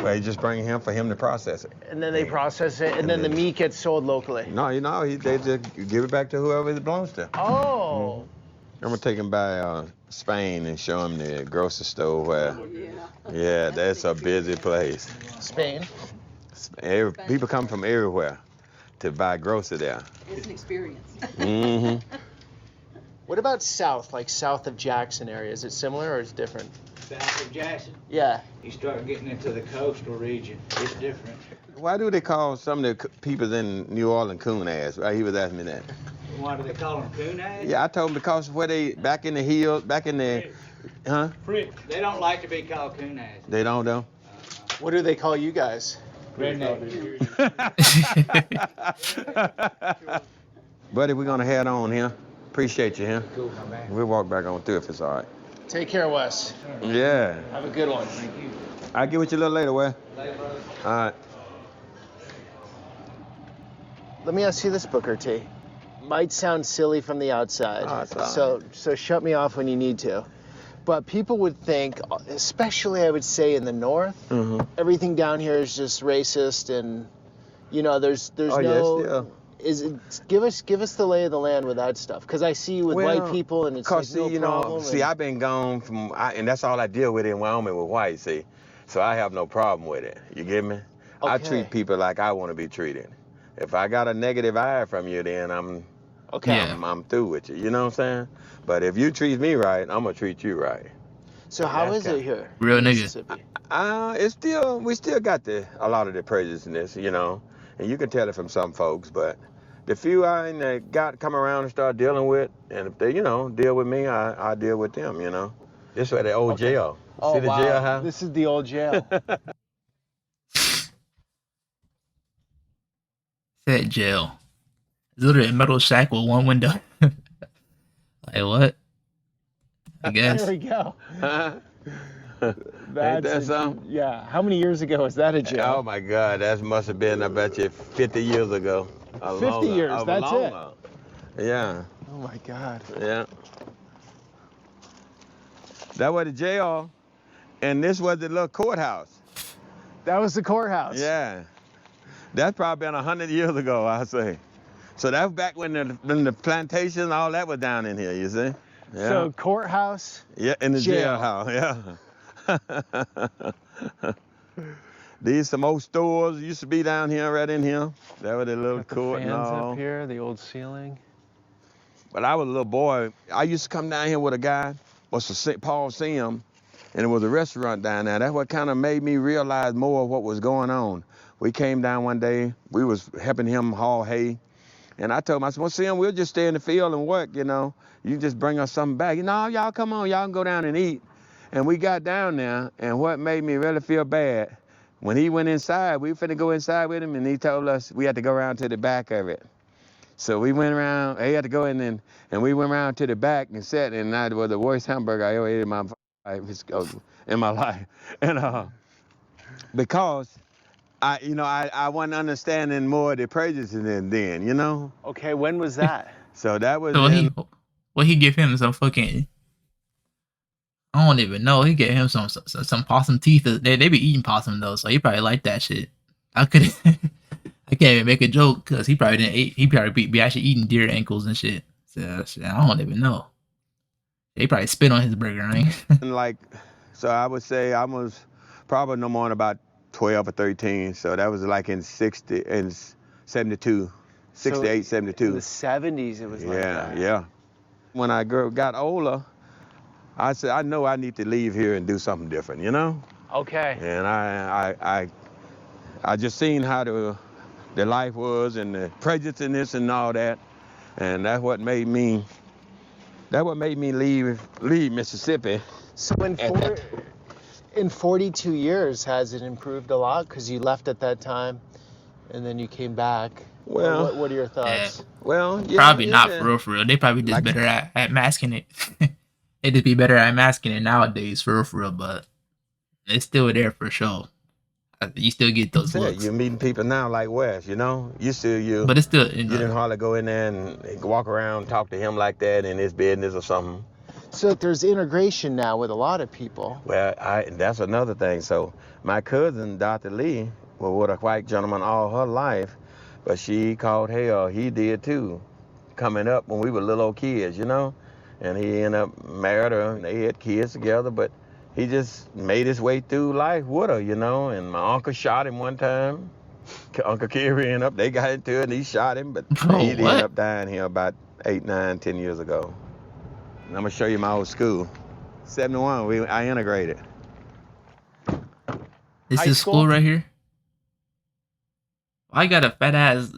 C: Well, you just bring him for him to process it.
B: and then they process it, and then the meat gets sold locally.
C: No, you know, they just give it back to whoever it belongs to.
B: Oh.
C: I'm gonna take him by Spain and show him the grocery store where. Yeah, that's a busy place.
B: Spain.
C: People come from everywhere to buy grocery there.
F: It's an experience.
C: Mm-hmm.
B: What about south, like south of Jackson area? Is it similar or is it different?
G: South of Jackson,
B: Yeah.
G: you start getting into the coastal region, it's different.
C: Why do they call some of the people in New Orleans coon ass? Right? He was asking me that.
G: Why do they call them coon ass?
C: Yeah, I told him because where they back in the hills, back in the, huh?
G: They don't like to be called coon ass.
C: They don't know.
B: What do they call you guys?
G: Redneck.
C: Buddy, we're gonna head on here. Appreciate you here.
G: Cool, my man.
C: We'll walk back on through if it's all right.
B: Take care, Wes.
C: Yeah.
B: Have a good one.
G: Thank you.
C: I'll get with you a little later, Wes.
G: Later, brother.
C: All right.
B: Let me ask you this, Booker T. Might sound silly from the outside,
C: Oh, it's all
B: so shut me off when you need to. But people would think, especially I would say in the north,
C: Mm-hmm.
B: everything down here is just racist, and you know, there's
C: Oh,
B: no.
C: yes, yeah.
B: Give us the lay of the land with that stuff, because I see with white people and it's like
C: Cause
B: no
C: see, you
B: problem.
C: know, see, I've been gone and that's all I deal with in Wyoming with white. See, so I have no problem with it. You get me? I
B: Okay.
C: treat people like I want to be treated. If I got a negative eye from you, then I'm
B: Okay.
A: Yeah.
C: I'm through with you. You know what I'm saying? But if you treat me right, I'm gonna treat you right.
B: So how
C: That's
B: is it here?
A: Real
B: in
A: nigga.
B: Mississippi?
C: We still got a lot of the prejudice, you know, and you can tell it from some folks, but the few I ain't got come around and start dealing with, and if they, you know, deal with me, I deal with them, you know. This way the old jail.
B: Oh
C: See the
B: wow.
C: jailhouse?
B: This is the old jail.
A: Said jail. It's literally a metal shack with one window. Like what? I guess.
B: There we go.
C: Ain't that something?
B: Yeah. How many years ago was that a jail?
C: Oh my God, that must have been, I bet you, 50 years ago.
B: 50 years, that's it.
C: Yeah,
B: Oh my God.
C: yeah. That was the jail, and this was the little courthouse.
B: That was the courthouse.
C: Yeah. That's probably been 100 years ago, I say. So that was back when the plantation, all that was down in here, you see? Yeah.
B: So courthouse.
C: Yeah, in the
B: jail.
C: jailhouse, yeah. These some old stores used to be down here, right in here. That was a little
B: Got the
C: court and
B: fans
C: all.
B: up here, the old ceiling.
C: But I was a little boy. I used to come down here with a guy, was Paul Sim, and it was a restaurant down there. That's what kind of made me realize more of what was going on. We came down one day. We was helping him haul hay. And I told him, I said, well, Sim, we'll just stay in the field and work, you know. You just bring us something back. You know, y'all come on, y'all can go down and eat. And we got down there, and what made me really feel bad, when he went inside, we finna go inside with him, and he told us we had to go around to the back of it. So we went around, he had to go in, and we went around to the back and sat, and that was the worst hamburger I ever ate in my life. And because I wasn't understanding more of the prejudice then, you know?
B: Okay, when was that?
C: So that was
A: So
C: in,
A: he give him some fucking, I don't even know. He gave him some possum teeth. They be eating possum though, so he probably like that shit. I could I can't even make a joke because he probably didn't eat. He probably be actually eating deer ankles and shit. So shit, I don't even know. They probably spit on his burger, right?
C: like, so I would say I was probably no more than about 12 or 13. So that was like in 72, 68, 72.
B: In the 70s, it was like that.
C: Yeah. When I got older, I said, I know I need to leave here and do something different, you know?
B: Okay.
C: And I just seen how the life was and the prejudice and all that. And that's what made me leave Mississippi.
B: So in 42 years, has it improved a lot? Because you left at that time, and then you came back.
C: Well,
B: what are your thoughts?
C: Well, yeah,
A: Probably not for real. They probably just
C: Like-
A: better at masking it. They just be better at masking it nowadays for real. But it's still there for sure. You still get those
C: Yeah,
A: looks.
C: you're meeting people now like Wes, you know?
A: But it's still,
C: You didn't hardly go in there and walk around, talk to him like that in his business or something.
B: So there's integration now with a lot of people.
C: Well, that's another thing. So my cousin, Dr. Lee, was with a white gentleman all her life, but she called hell. He did too, coming up when we were little old kids, you know? And he ended up married her, and they had kids together, but he just made his way through life with her, you know? And my uncle shot him one time. Uncle Kerry ended up, they got into it, and he shot him, but
A: Bro,
C: he ended
A: what?
C: up dying here about 8, 9, 10 years ago. And I'm gonna show you my old school. 71, I integrated.
A: This
B: High
A: is
B: school?
A: school right here. I got a fat ass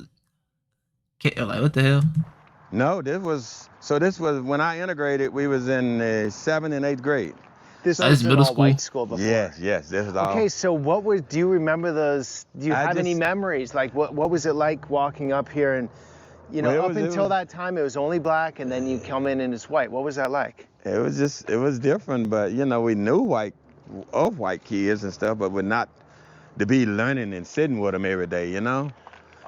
A: kid. Like, what the hell?
C: No, this was when I integrated, we was in 7th and 8th grade.
B: This
A: That
B: was
A: is
B: an
A: middle
B: all-white
A: school?
B: school before.
C: Yes, this is all.
B: Okay, so do you remember those? Do you
C: I
B: have any
C: just-
B: memories? Like, what was it like walking up here and, you know,
C: Well, it
B: until
C: was-
B: that time it was only black, and then you come in and it's white. What was that like?
C: It was different, but you know, we knew white kids and stuff, but we're not to be learning and sitting with them every day, you know?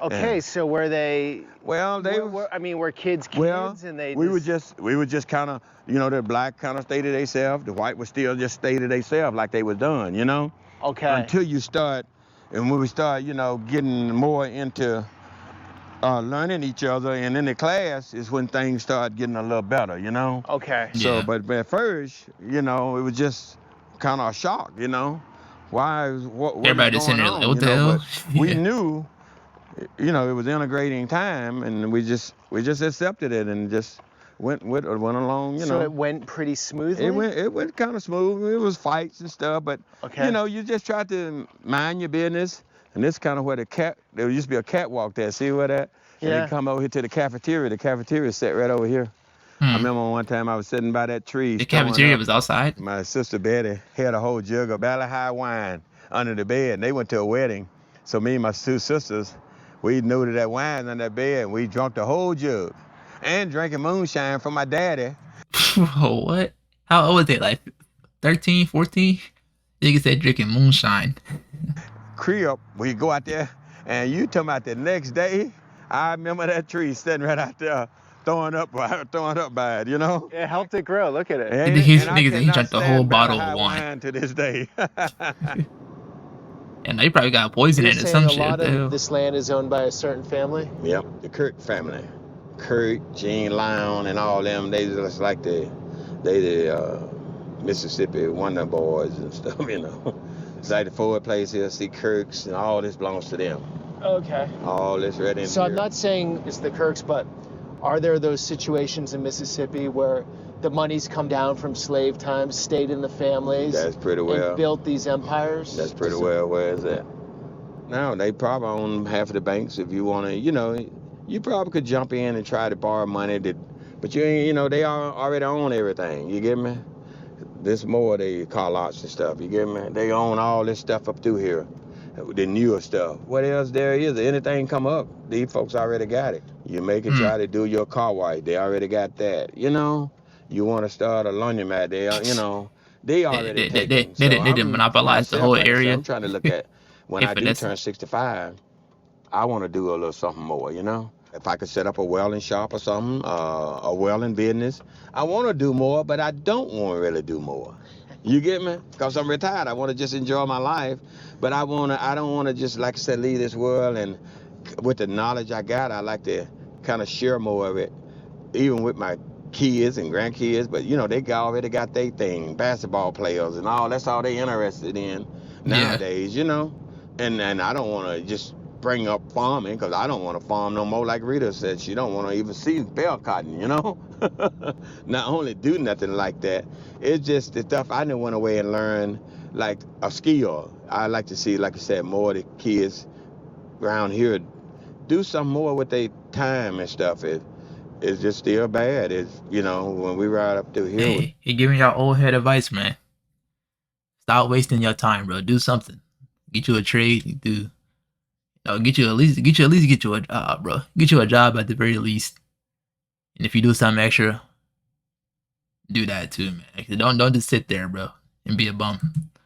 B: Okay,
C: Yeah.
B: so were they?
C: Well, they
B: were kids
C: well,
B: and they.
C: we were just kind of, you know, the black kind of stayed to themselves, the white was still just stayed to themselves like they was done, you know?
B: Okay.
C: Until you start, and when we start, you know, getting more into learning each other, and in the class is when things start getting a little better, you know?
B: Okay.
C: So,
A: Yeah.
C: but at first, you know, it was just kind of a shock, you know? What
A: Everybody
C: is
A: just
C: going
A: sitting there
C: on,
A: like, what
C: you
A: the
C: know?
A: hell?
C: But we
A: Yeah.
C: knew, you know, it was integrating time, and we just accepted it and just went along, you
B: So
C: know.
B: it went pretty smoothly.
C: It went kind of smooth. It was fights and stuff, but
B: Okay.
C: you know, you just try to mind your business. And this kind of where there used to be a catwalk there. See where that? And
B: Yeah.
C: you come over here to the cafeteria. The cafeteria sat right over here. I remember one time I was sitting by that tree.
A: The
C: throwing
A: cafeteria
C: up.
A: was outside.
C: My sister Betty had a whole jug of Valley High wine under the bed. And they went to a wedding. So me and my two sisters, we knew that wine under that bed. And we drank the whole jug. And drinking moonshine from my daddy.
A: Bro, what? How old was they? Like 13, 14? Nigga said drinking moonshine.
C: Crib, we go out there. And you talking about the next day, I remember that tree sitting right out there throwing up by it, you know?
B: It helped it grow. Look at it.
C: And,
A: He
C: and I
A: niggas, he
C: cannot
A: drank the
C: stand
A: whole
C: Valley
A: bottle
C: High
A: of wine.
C: to this day.
A: And they probably got poison in
B: You're
A: it or
B: saying
A: some
B: a
A: shit.
B: lot
A: What the hell?
B: of this land is owned by a certain family.
C: Yep, the Kirk family. Kirk, Gene Lown, and all them, they just like the Mississippi Wonder Boys and stuff, you know. It's like the Ford place here, see Kirk's, and all this belongs to them.
B: Okay.
C: All this right in
B: So
C: here.
B: I'm not saying it's the Kirks, but are there those situations in Mississippi where the money's come down from slave times, stayed in the families,
C: That's pretty well.
B: and built these empires?
C: That's pretty well where it's at. Now, they probably own half of the banks if you want to, you probably could jump in and try to borrow money, but you ain't, they already own everything, you get me? This more they car lots and stuff, you get me? They own all this stuff up through here, the newer stuff. What else there is? Anything come up, these folks already got it. You make it try to do your car wash, they already got that, You want to start a laundromat, they already taken.
A: They didn't monopolize the whole area.
C: I'm trying to look at, when I do turn 65, I want to do a little something more, If I could set up a welding shop or something, a welding business, I want to do more, but I don't want to really do more. You get me? Because I'm retired. I want to just enjoy my life, but I don't want to just, like I said, leave this world. And with the knowledge I got, I like to kind of share more of it, even with my kids and grandkids. But they already got their thing, basketball players and all. That's all they interested in nowadays, And I don't want to just bring up farming, because I don't want to farm no more. Like Rita said, she don't want to even see bell cotton, Not only do nothing like that, it's just the stuff I done went away and learned, like a skill. I like to see, like I said, more of the kids around here do something more with their time and stuff. It's just still bad. It's, when we ride up through here.
A: Hey, he giving y'all old head advice, man. Stop wasting your time, bro. Do something. Get you a trade. Get you at least a job, bro. Get you a job at the very least. And if you do something extra, do that too, man. Don't just sit there, bro, and be a bum.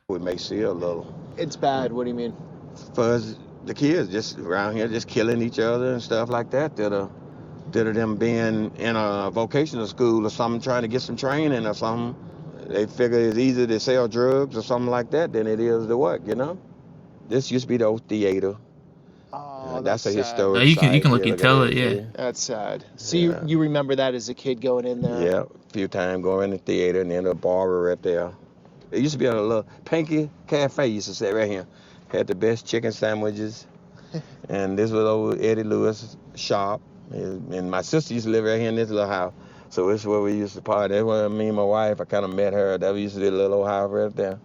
C: It makes you a little.
B: It's bad. What do you mean?
C: For the kids just around here just killing each other and stuff like that. That are them being in a vocational school or something, trying to get some training or something. They figure it's easier to sell drugs or something like that than it is to work, This used to be the old theater.
B: Oh,
C: that's a
B: sad.
C: historic
A: You can
C: site.
A: look and tell it, yeah.
B: That's sad. So you remember that as a kid going in there?
C: Yeah, a few times going in the theater and then the bar right there. It used to be a little Pinky Cafe, used to say right here. Had the best chicken sandwiches. And this was old Eddie Lewis' shop. And my sister used to live right here in this little house. So this is where we used to party. That's where me and my wife, I kind of met her. That we used to do a little old house right there.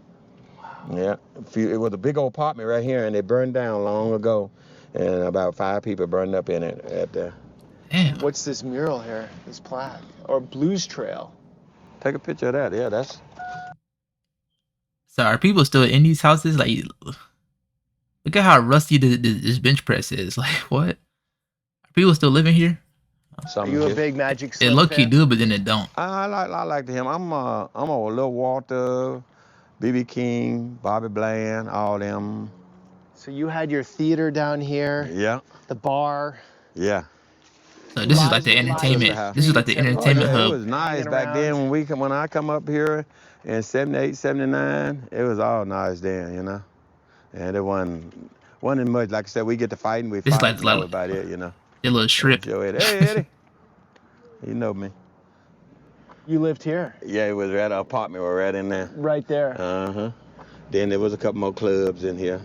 C: Yeah, it was a big old apartment right here, and it burned down long ago. And about 5 people burned up in it at there.
A: Damn.
B: What's this mural here? This plaque? Or Blues Trail?
C: Take a picture of that. Yeah, that's...
A: So are people still in these houses? Like, look at how rusty this bench press is. Like, what? Are people still living here?
B: Are you a big Magic Slim
A: It low-key
B: fan?
A: do, but then it don't.
C: I like him. I'm a Lil Walter, B.B. King, Bobby Bland, all them.
B: So you had your theater down here.
C: Yeah.
B: The bar.
C: Yeah.
A: So this is like the entertainment. This is like the entertainment
C: It
A: hub.
C: was nice back then when I come up here in 78, 79. It was all nice then, And it wasn't much. Like I said, we get to fighting. We
A: This is
C: fight.
A: like
C: About it,
A: a little strip.
C: Hey, Eddie. You know me.
B: You lived here?
C: Yeah, it was right. Our apartment was right in there.
B: Right there.
C: Uh-huh. Then there was a couple more clubs in here.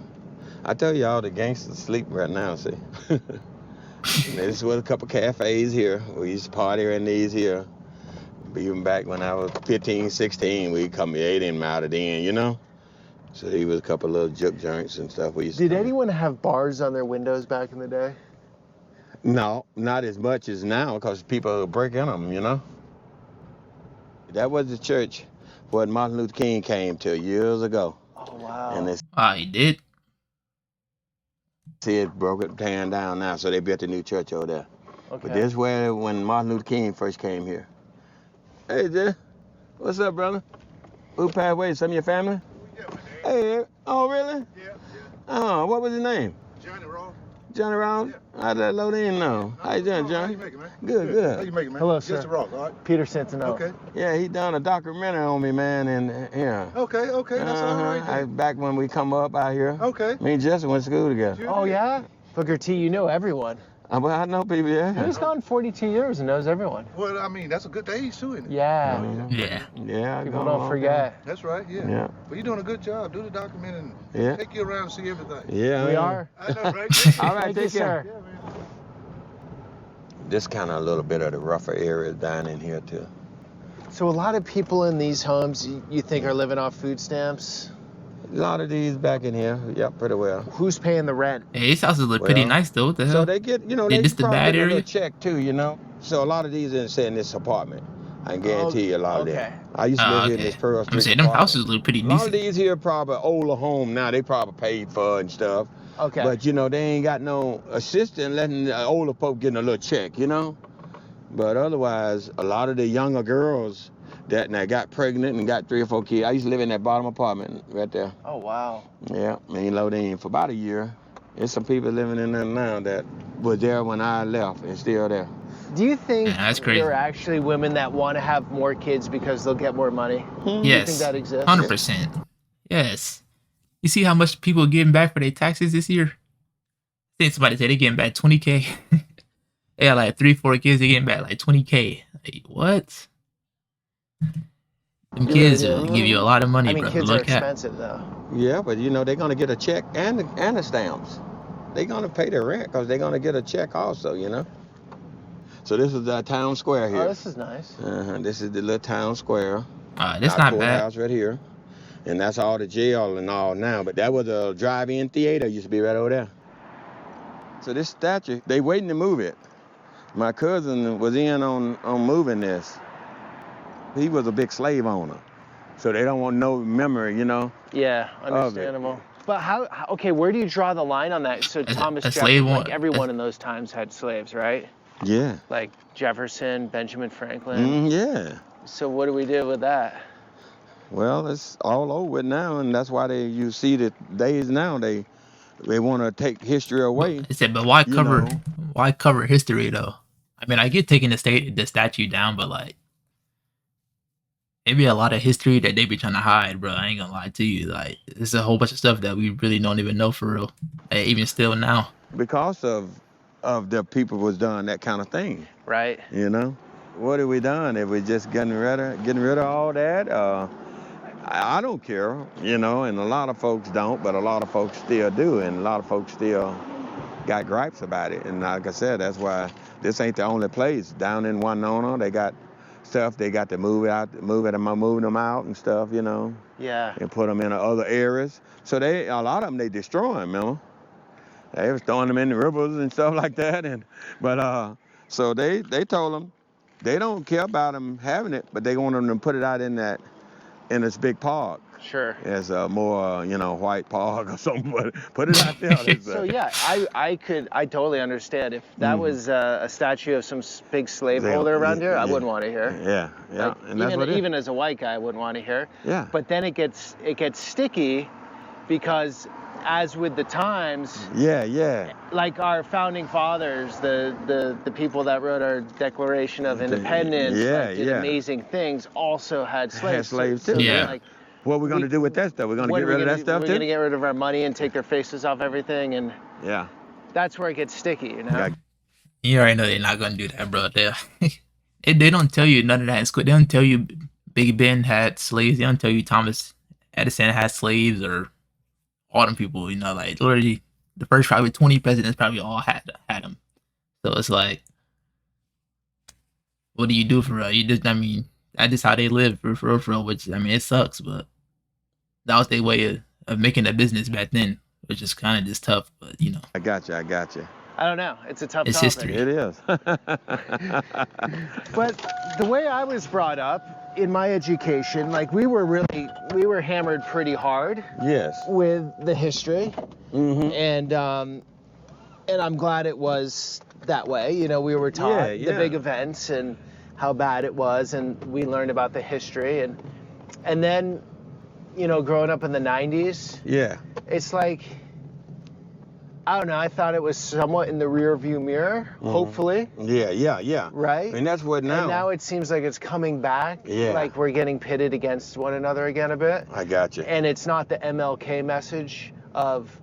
C: I tell you, all the gangsters sleep right now, see. This was a couple cafes here. We used to party in these here. Even back when I was 15, 16, we come here, they didn't matter then, So there was a couple little juke joints and stuff. We used
B: Did anyone have bars on their windows back in the day?
C: No, not as much as now, because people break in them, That was the church where Martin Luther King came to years ago.
B: Oh, wow.
C: And they
A: He did?
C: said broke it down now, so they built a new church over there.
B: Okay.
C: But this where when Martin Luther King first came here. Hey, Jay. What's up, brother? Who passed away? Some of your family?
F: Yeah, my dad.
C: Hey, oh, really?
F: Yeah.
C: Oh, what was his name?
F: Johnny Ross.
C: Johnny Ross?
F: Yeah.
C: I'd let load in now. How you doing,
F: How
C: Johnny?
F: you making, man?
C: Good.
F: How you making, man?
B: Hello,
F: Just
B: sir.
F: the Ross, all right?
B: Peter Santenello.
F: Okay.
C: Yeah, he done a documentary on me, man, and yeah.
F: Okay, that's all right. Then.
C: Back when we come up out here.
F: Okay.
C: Me and Justin went to school together.
B: Oh, yeah? Booker T, you know everyone.
C: Well, I know people, yeah.
B: He's gone 42 years and knows everyone.
F: Well, I mean, that's a good age too, isn't it?
B: Yeah.
A: Yeah.
C: Yeah.
B: People
C: gone
B: don't forget.
F: That's right, yeah.
C: Yeah.
F: But you're doing a good job. Do the document and
C: Yeah.
F: take you around and see everything.
C: Yeah.
B: We are.
F: I know, right?
C: All right,
B: Thank you,
C: take care.
B: sir.
F: Yeah, man.
C: This kind of a little bit of the rougher areas down in here too.
B: So a lot of people in these homes, you think, are living off food stamps?
C: A lot of these back in here, yep, pretty well.
B: Who's paying the rent?
A: Hey, these houses look pretty
C: Well,
A: nice though. What the hell?
C: So they get,
A: Yeah,
C: they
A: this the
C: probably
A: bad
C: get a
A: area?
C: little check too, So a lot of these didn't stay in this apartment. I can guarantee you a lot of
B: okay.
C: them. I used to live here in
A: Okay.
C: this Pearl
A: I'm
C: Street
A: saying them
C: apartment.
A: houses look pretty
C: A lot of
A: decent.
C: these here probably older home now. They probably paid for and stuff.
B: Okay.
C: But they ain't got no assistant letting the older folk getting a little check, But otherwise, a lot of the younger girls that got pregnant and got 3 or 4 kids. I used to live in that bottom apartment right there.
B: Oh, wow.
C: Yeah, low in for about a year. There's some people living in there now that was there when I left and still there.
B: Do you think
A: Yeah, that's crazy.
B: there are actually women that want to have more kids because they'll get more money?
A: Yes.
B: Do you think that exists?
A: 100%. Yes. You see how much people are getting back for their taxes this year? I think somebody said they're getting back 20K. They got like 3-4 kids, they're getting back like 20K. Like, what? Them kids will give you a lot of money,
B: I mean,
A: bro.
B: kids are
A: Look at.
B: expensive, though.
C: Yeah, but they're gonna get a check and the stamps. They're gonna pay the rent because they're gonna get a check also, So this is the town square here.
B: Oh, this is nice.
C: This is the little town square.
A: That's
C: Our
A: not bad.
C: courthouse right here. And that's all the jail and all now. But that was a drive-in theater used to be right over there. So this statue, they waiting to move it. My cousin was in on moving this. He was a big slave owner. So they don't want no memory,
B: Yeah, understandable. But okay, where do you draw the line on that? So Thomas
A: a
B: Jefferson,
A: slave
B: like everyone in those times had slaves, right?
C: Yeah.
B: Like Jefferson, Benjamin Franklin.
C: Yeah.
B: So what do we do with that?
C: Well, it's all over with now, and that's why you see the days now they want to take history away.
A: I said, but why cover
C: know.
A: why cover history though? I mean, I get taking the statue down, but like maybe a lot of history that they be trying to hide, bro. I ain't gonna lie to you. Like, there's a whole bunch of stuff that we really don't even know for real. Even still now. Because
C: of the people was doing that kind of thing.
B: Right.
C: What have we done? If we just getting rid of all that? I don't care, and a lot of folks don't, but a lot of folks still do, and a lot of folks still got gripes about it. And like I said, that's why this ain't the only place. Down in Winona, they got stuff they got to moving them out and stuff,
B: Yeah.
C: and put them in other areas. So a lot of them they destroy them, remember? They was throwing them in the rivers and stuff like that, so they told them they don't care about them having it, but they want them to put it out in this big park.
B: Sure.
C: As a more, white park or something, but put it out there.
B: So yeah, I totally understand if that was a statue of some big slaveholder around here, I wouldn't want to hear.
C: Yeah.
B: Like,
C: And that's what it is.
B: even as a white guy, I wouldn't want to hear.
C: Yeah.
B: But then it gets sticky because as with the times,
C: Yeah.
B: like our founding fathers, the people that wrote our Declaration of Independence, did amazing things, also had slaves.
C: Had slaves too.
B: So
A: Yeah.
B: like,
C: What we're gonna do with that stuff? We're gonna get rid of that stuff
B: We're
C: too?
B: gonna get rid of our money and take their faces off everything, and
C: Yeah.
B: that's where it gets sticky,
A: You already know they're not gonna do that, bro. They don't tell you none of that in school. They don't tell you Big Ben had slaves. They don't tell you Thomas Edison had slaves or all them people. Like literally the first probably 20 presidents probably all had them. So it's like, what do you do for real? That's just how they live for real. Which it sucks, but that was their way of making a business back then, which is kind of just tough. But
C: I got you.
B: I don't know. It's a tough
A: It's
B: topic.
A: history.
C: It is.
B: But the way I was brought up in my education, like we were hammered pretty hard
C: Yes.
B: with the history,
C: Mm-hmm.
B: and I'm glad it was that way. We were taught the
C: Yeah.
B: big events and how bad it was, and we learned about the history, and then, growing up in the 90s,
C: Yeah.
B: it's like, I don't know, I thought it was somewhat in the rear view mirror, hopefully,
C: Yeah.
B: right?
C: And that's what now.
B: And now it seems like it's coming back,
C: Yeah.
B: like we're getting pitted against one another again a bit.
C: I got you.
B: And it's not the MLK message of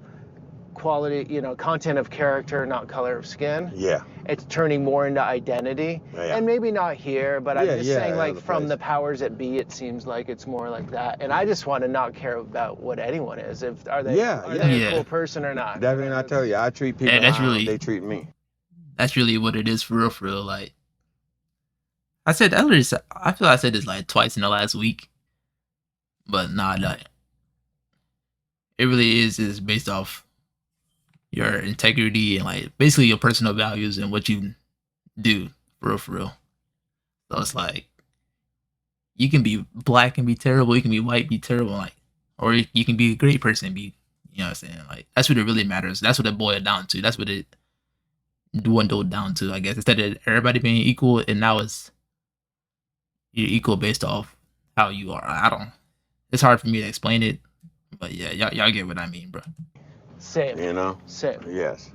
B: quality, you know, content of character, not color of skin.
C: Yeah.
B: It's turning more into identity,
C: Yeah.
B: and maybe not here, but I'm
C: Yeah,
B: just
C: yeah,
B: saying, like,
C: other
B: from the
C: place.
B: powers that be, it seems like it's more like that. And I just want to not care about what anyone is. If are they
C: Yeah,
B: are
C: yeah.
B: they a
A: Yeah.
B: cool person or not?
C: That's when I tell you, I treat people
A: Yeah, that's
C: how
A: really-
C: they treat me.
A: That's really what it is for real. Like I said, I feel like I said this like twice in the last week, but nah, like it really is based off your integrity and like basically your personal values and what you do for real. So it's like you can be black and be terrible, you can be white, be terrible, like, or you can be a great person and be, you know what I'm saying? Like that's what it really matters. That's what it boiled down to. That's what it dwindled down to, I guess. Instead of everybody being equal, and now you're equal based off how you are. I don't. It's hard for me to explain it, but yeah, y'all get what I mean, bro.
B: Same.
C: You know?
B: Same.
C: Yes.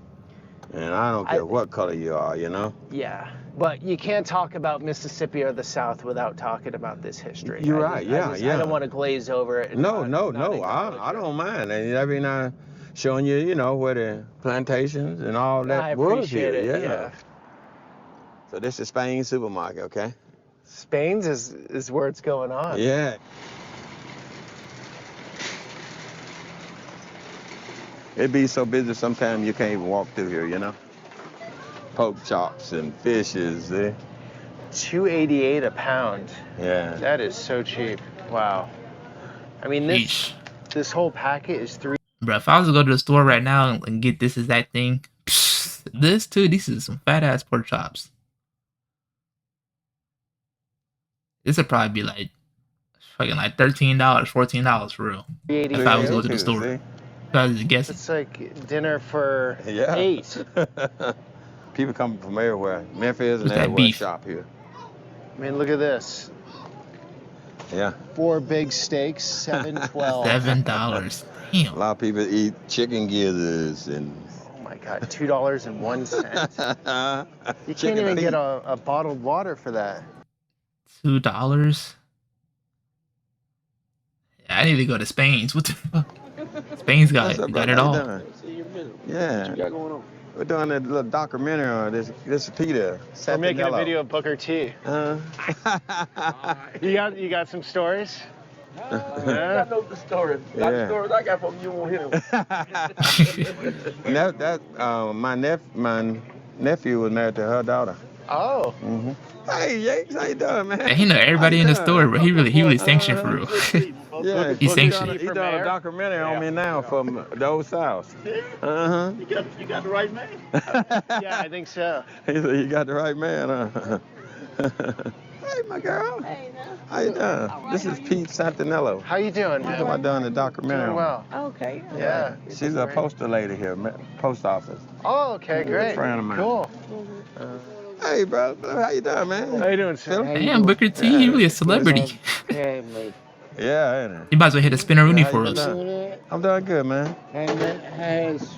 C: And I don't care what color you are, you know?
B: Yeah, but you can't talk about Mississippi or the South without talking about this history.
C: You're
B: I
C: right,
B: just-
C: yeah.
B: I don't want to glaze over it. And
C: No.
B: not acknowledge
C: I
B: it.
C: don't mind. And every now showing you, you know, where the plantations and all that
B: I
C: was
B: appreciate
C: here.
B: it, yeah.
C: So this is Spain supermarket, okay?
B: Spain's is where it's going on.
C: Yeah. It be so busy sometimes you can't even walk through here, you know? Pork chops and fishes, eh?
B: $2.88 a pound.
C: Yeah.
B: That is so cheap. Wow. I mean,
A: Yeesh.
B: this whole packet is $3.
A: Bro, if I was to go to the store right now and get this exact thing, this too, these is some fat ass pork chops. This would probably be like fucking like $13, $14 for real. If I was to go to the store. If I was to guess it.
B: It's like dinner for
C: Yeah.
B: 8.
C: People come from everywhere. Memphis and
A: What's that
C: everywhere
A: beef?
C: shop here.
B: I mean, look at this.
C: Yeah.
B: 4 big steaks, $7.12.
A: $7.
C: A
A: Damn.
C: lot of people eat chicken gizzards and
B: Oh my God, $2.01. You can't even get a bottled water for that.
A: $2. Yeah, I need to go to Spain's. What the fuck? Spain's got it. Got it all.
C: Yeah. We're doing a little documentary on this. This is Peter.
B: We're making a
C: Santenello.
B: video of Booker T. You got some stories? Yeah.
H: I know the story.
C: Yeah.
H: The stories I got from you won't hit him.
C: My nephew was married to her daughter.
B: Oh.
C: Mm-hmm. Hey, Yates, how you doing, man?
A: Yeah, he know everybody in the store, but he really sanctioned for real.
C: Yeah,
A: He's sanctioned.
C: He's doing a documentary on me now from the old South. Uh-huh.
H: You got the right man.
B: Yeah, I think so.
C: He said, you got the right man, huh? Hey, my girl.
E: Hey, now.
C: How you doing? This is Pete Santenello.
B: How you doing, man?
C: I done a documentary
B: Doing
C: on.
B: well.
E: Okay.
B: Yeah.
C: She's a postal lady here, post office.
B: Oh, okay, great.
C: friend of mine.
B: Cool.
C: Hey, bro. How you doing, man?
B: How you doing, sir?
A: Damn, Booker T, he really a celebrity.
E: Hey, mate.
C: Yeah, ain't it?
A: You might as well hit a spinneroonie
C: How
A: for
C: you
A: us.
C: doing? I'm doing good, man.
E: And that has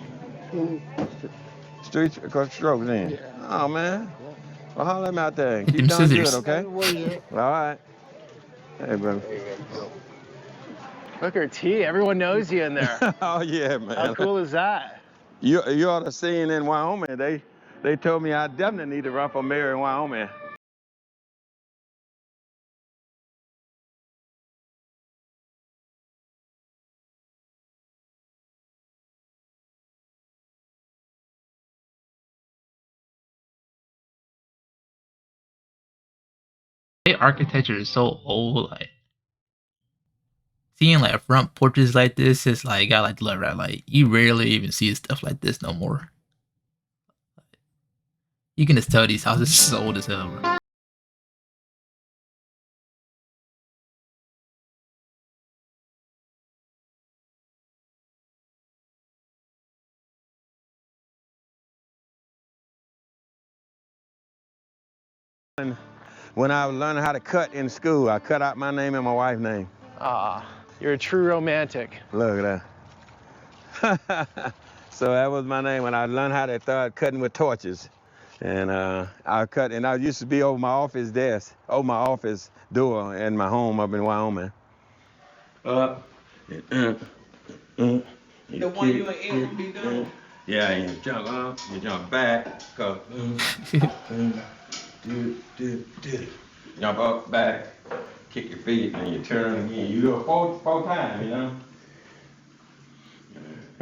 C: Street across the strokes in. Oh, man. Well, holler at me out there.
A: Get
C: Keep
A: them
C: doing
A: scissors.
C: good, okay? All right. Hey, bro.
B: Booker T, everyone knows you in there.
C: Oh, yeah, man.
B: How cool is that?
C: You ought to see in Wyoming. They told me I definitely need to run for mayor in Wyoming.
A: Their architecture is so old, like seeing like front porches like this is like I like to love that. Like you rarely even see stuff like this no more. You can just tell these houses are old as hell, bro.
C: When I was learning how to cut in school, I cut out my name and my wife's name.
B: You're a true romantic.
C: Look at that. So that was my name when I learned how to start cutting with torches. And I used to be over my office desk, over my office door in my home up in Wyoming. The one you and Ed be doing? Yeah, and you jump up, you jump back, go. Jump up, back, kick your feet, and you turn again. You do it four times, you know?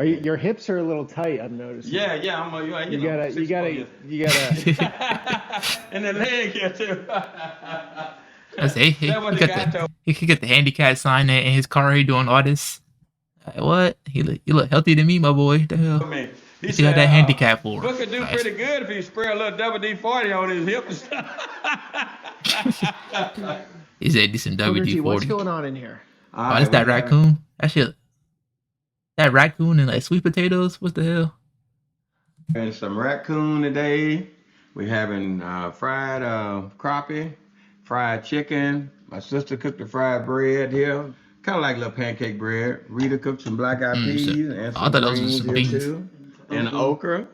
B: Your hips are a little tight, I'm noticing.
C: Yeah, I'm a, you know,
B: You gotta.
C: and the leg here too.
A: I say, he could get the handicap sign in his car. He doing all this. Like, what? You look healthy to me, my boy. What the hell?
C: He
A: What you got that handicap for?
C: Book could do
A: Nice.
C: pretty good if he spray a little double D40 on his hips.
A: He said decent WD-40.
B: What's going on in here?
A: Oh, that's that raccoon. That shit. That raccoon and like sweet potatoes. What the hell?
C: And some raccoon today. We having fried crappie, fried chicken. My sister cooked the fried bread here. Kind of like little pancake bread. Rita cooked some black-eyed peas and some greens here too. And okra.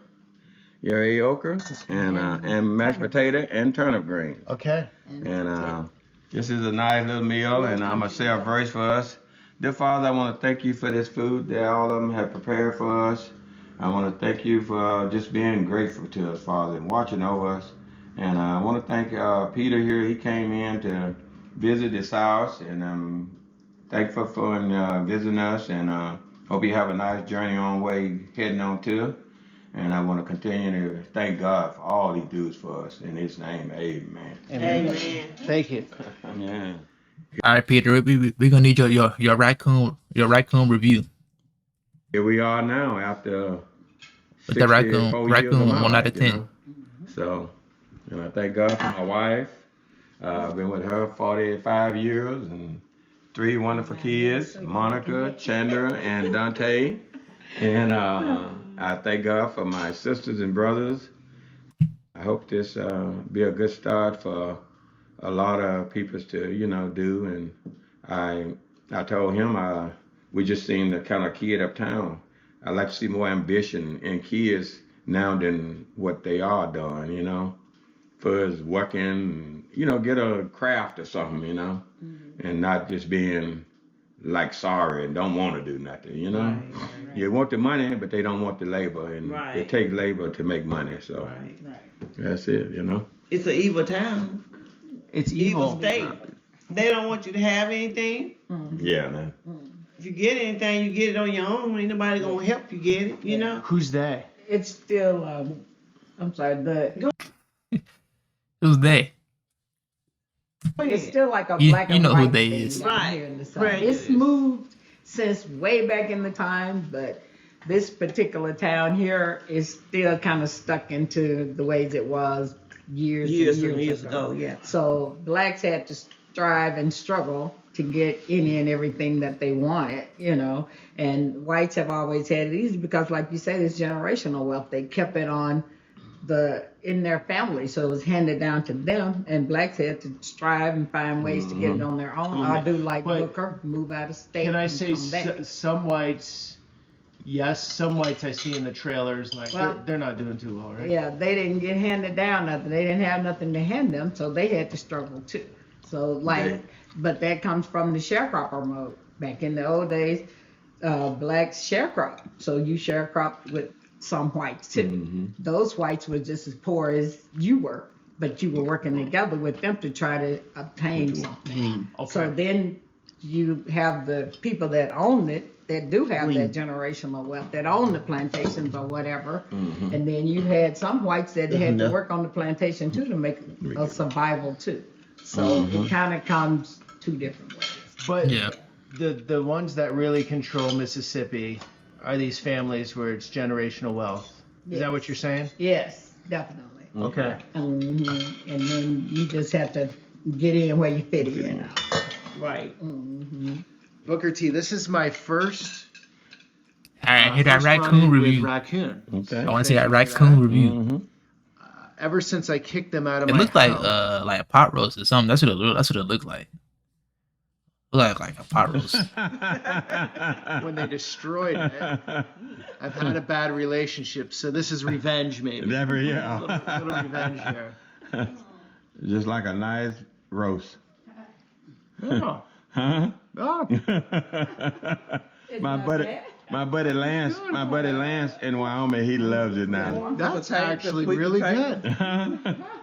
C: You ate okra and mashed potato and turnip greens.
B: Okay.
C: And this is a nice little meal, and I'm gonna say a verse for us. Dear Father, I want to thank you for this food that all of them have prepared for us. I want to thank you for just being grateful to us, Father, and watching over us. And I want to thank Peter here. He came in to visit this house, and I'm thankful for him visiting us, and hope you have a nice journey on way heading on to. And I want to continue to thank God for all He does for us. In His name, amen.
E: Amen.
B: Thank you.
C: Yeah.
A: All right, Peter. We're gonna need your raccoon review.
C: Here we are now after
A: With the raccoon 1 out of 10.
C: You know? So, I thank God for my wife. I've been with her 45 years and 3 wonderful kids, Monica, Chandra, and Dante. And I thank God for my sisters and brothers. I hope this be a good start for a lot of people to, do. And I told him we just seen the kind of kid uptown. I like to see more ambition in kids now than what they are doing, for us working, get a craft or something, and not just being like sorry and don't want to do nothing,
E: Right.
C: You want the money, but they don't want the labor, and
E: Right.
C: it takes labor to make money, so that's it,
E: It's an evil town.
B: It's
E: Evil
B: evil.
E: state. They don't want you to have anything.
C: Yeah, man.
E: If you get anything, you get it on your own. Ain't nobody gonna help you get it,
B: Who's they?
I: It's still, I'm sorry,
A: Who's they?
I: it's still like a
A: You-
I: black
A: you
I: and
A: know who
I: white
A: they
I: thing
A: is.
I: down
E: Right.
I: here in the South.
E: Prejudice.
I: It's moved since way back in the time, but this particular town here is still kind of stuck into the ways it was years and years
E: ago, yeah.
I: So blacks had to strive and struggle to get any and everything that they wanted, and whites have always had it easy because, like you said, it's generational wealth. They kept it on in their family, so it was handed down to them, and blacks had to strive and find ways to get it on their own. I do like
B: But
I: Booker, move out of state.
B: Can I
I: and
B: say
I: come back.
B: some whites? Yes, some whites I see in the trailers like
I: Well,
B: they're not doing too well, right?
I: Yeah, they didn't get handed down nothing. They didn't have nothing to hand them, so they had to struggle too. So but that comes from the sharecropper mode. Back in the old days, blacks sharecrop. So you sharecropped with some whites too. Those whites were just as poor as you were, but you were working together with them to try to obtain something.
B: Okay.
I: So then you have the people that own it, that do have that generational wealth, that own the plantations or whatever. And then you had some whites that had to work on the plantation too to make a survival too. So it kind of comes 2 different ways.
B: But
A: Yeah.
B: the ones that really control Mississippi are these families where it's generational wealth. Is that what you're saying?
I: Yes, definitely.
B: Okay.
I: And then you just have to get in where you fit in.
E: Right.
B: Booker T, this is my first.
A: All right, hit that
B: first
A: raccoon
B: run-in with
A: review.
B: Raccoon.
C: Okay.
A: I want to see that raccoon review.
B: Ever since I kicked them out of
A: It
B: my
A: looked like
B: house.
A: a pot roast or something. That's what it looked like. Looked like a pot roast.
B: When they destroyed it. I've had a bad relationship, so this is revenge, maybe.
C: Never,
B: A little revenge here.
C: Just like a nice roast.
B: Oh.
C: Huh?
B: Oh.
I: It's
C: My
I: not
C: buddy,
I: bad.
C: My buddy Lance in Wyoming, he loves it now.
B: That's actually really good.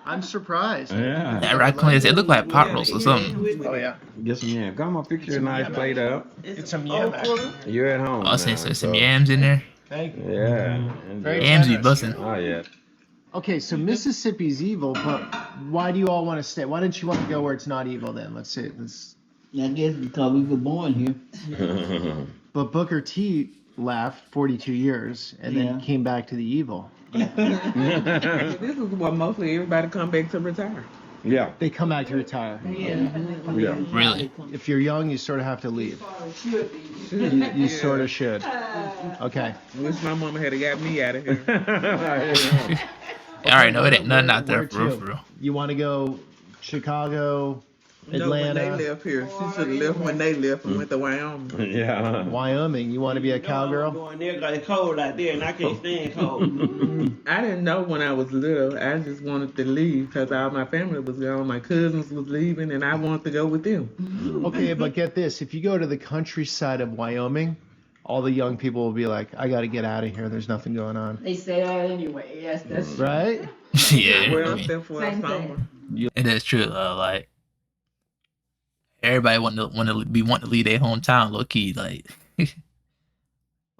B: I'm surprised.
C: Yeah.
A: That raccoon, it look like pot roast or something.
B: Oh yeah.
C: Get some yam. Got my picture a nice plate up.
B: It's some yam. Actually.
C: You're at home
A: Oh,
C: now.
A: some yams in there.
B: Thank you.
C: Yeah.
B: Very
A: Yams be
B: generous.
A: busting.
C: Oh yeah.
B: Okay, so Mississippi's evil, but why do you all want to stay? Why didn't you want to go where it's not evil then? Let's say this.
E: I guess because we were born here.
B: But Booker T left 42 years and then came back to the evil.
J: This is what mostly everybody come back to retire.
C: Yeah.
B: They come back to retire.
C: Yeah.
A: Really?
B: If you're young, you sort of have to leave. You sort of should. Okay.
J: Wish my mama had got me out of here.
A: All right, no, it ain't nothing out there
B: Where
A: for real,
B: to?
A: for real.
B: You want to go Chicago,
J: No, when they
B: Atlanta,
J: left here. She should have left when they left and went to Wyoming.
C: Yeah.
B: Wyoming? You want to be a
E: I'm
B: cowgirl?
E: going there because it's cold out there and I can't stand cold.
J: I didn't know when I was little. I just wanted to leave because all my family was gone. My cousins was leaving and I wanted to go with them.
B: Okay, but get this. If you go to the countryside of Wyoming, all the young people will be like, I got to get out of here. There's nothing going on.
I: They say that anyway. Yes, that's
B: Right?
A: Yeah,
J: Well,
A: I mean,
J: except for
I: Same
J: summer.
I: thing.
A: it is true. Like everybody want to leave their hometown, low key. Like,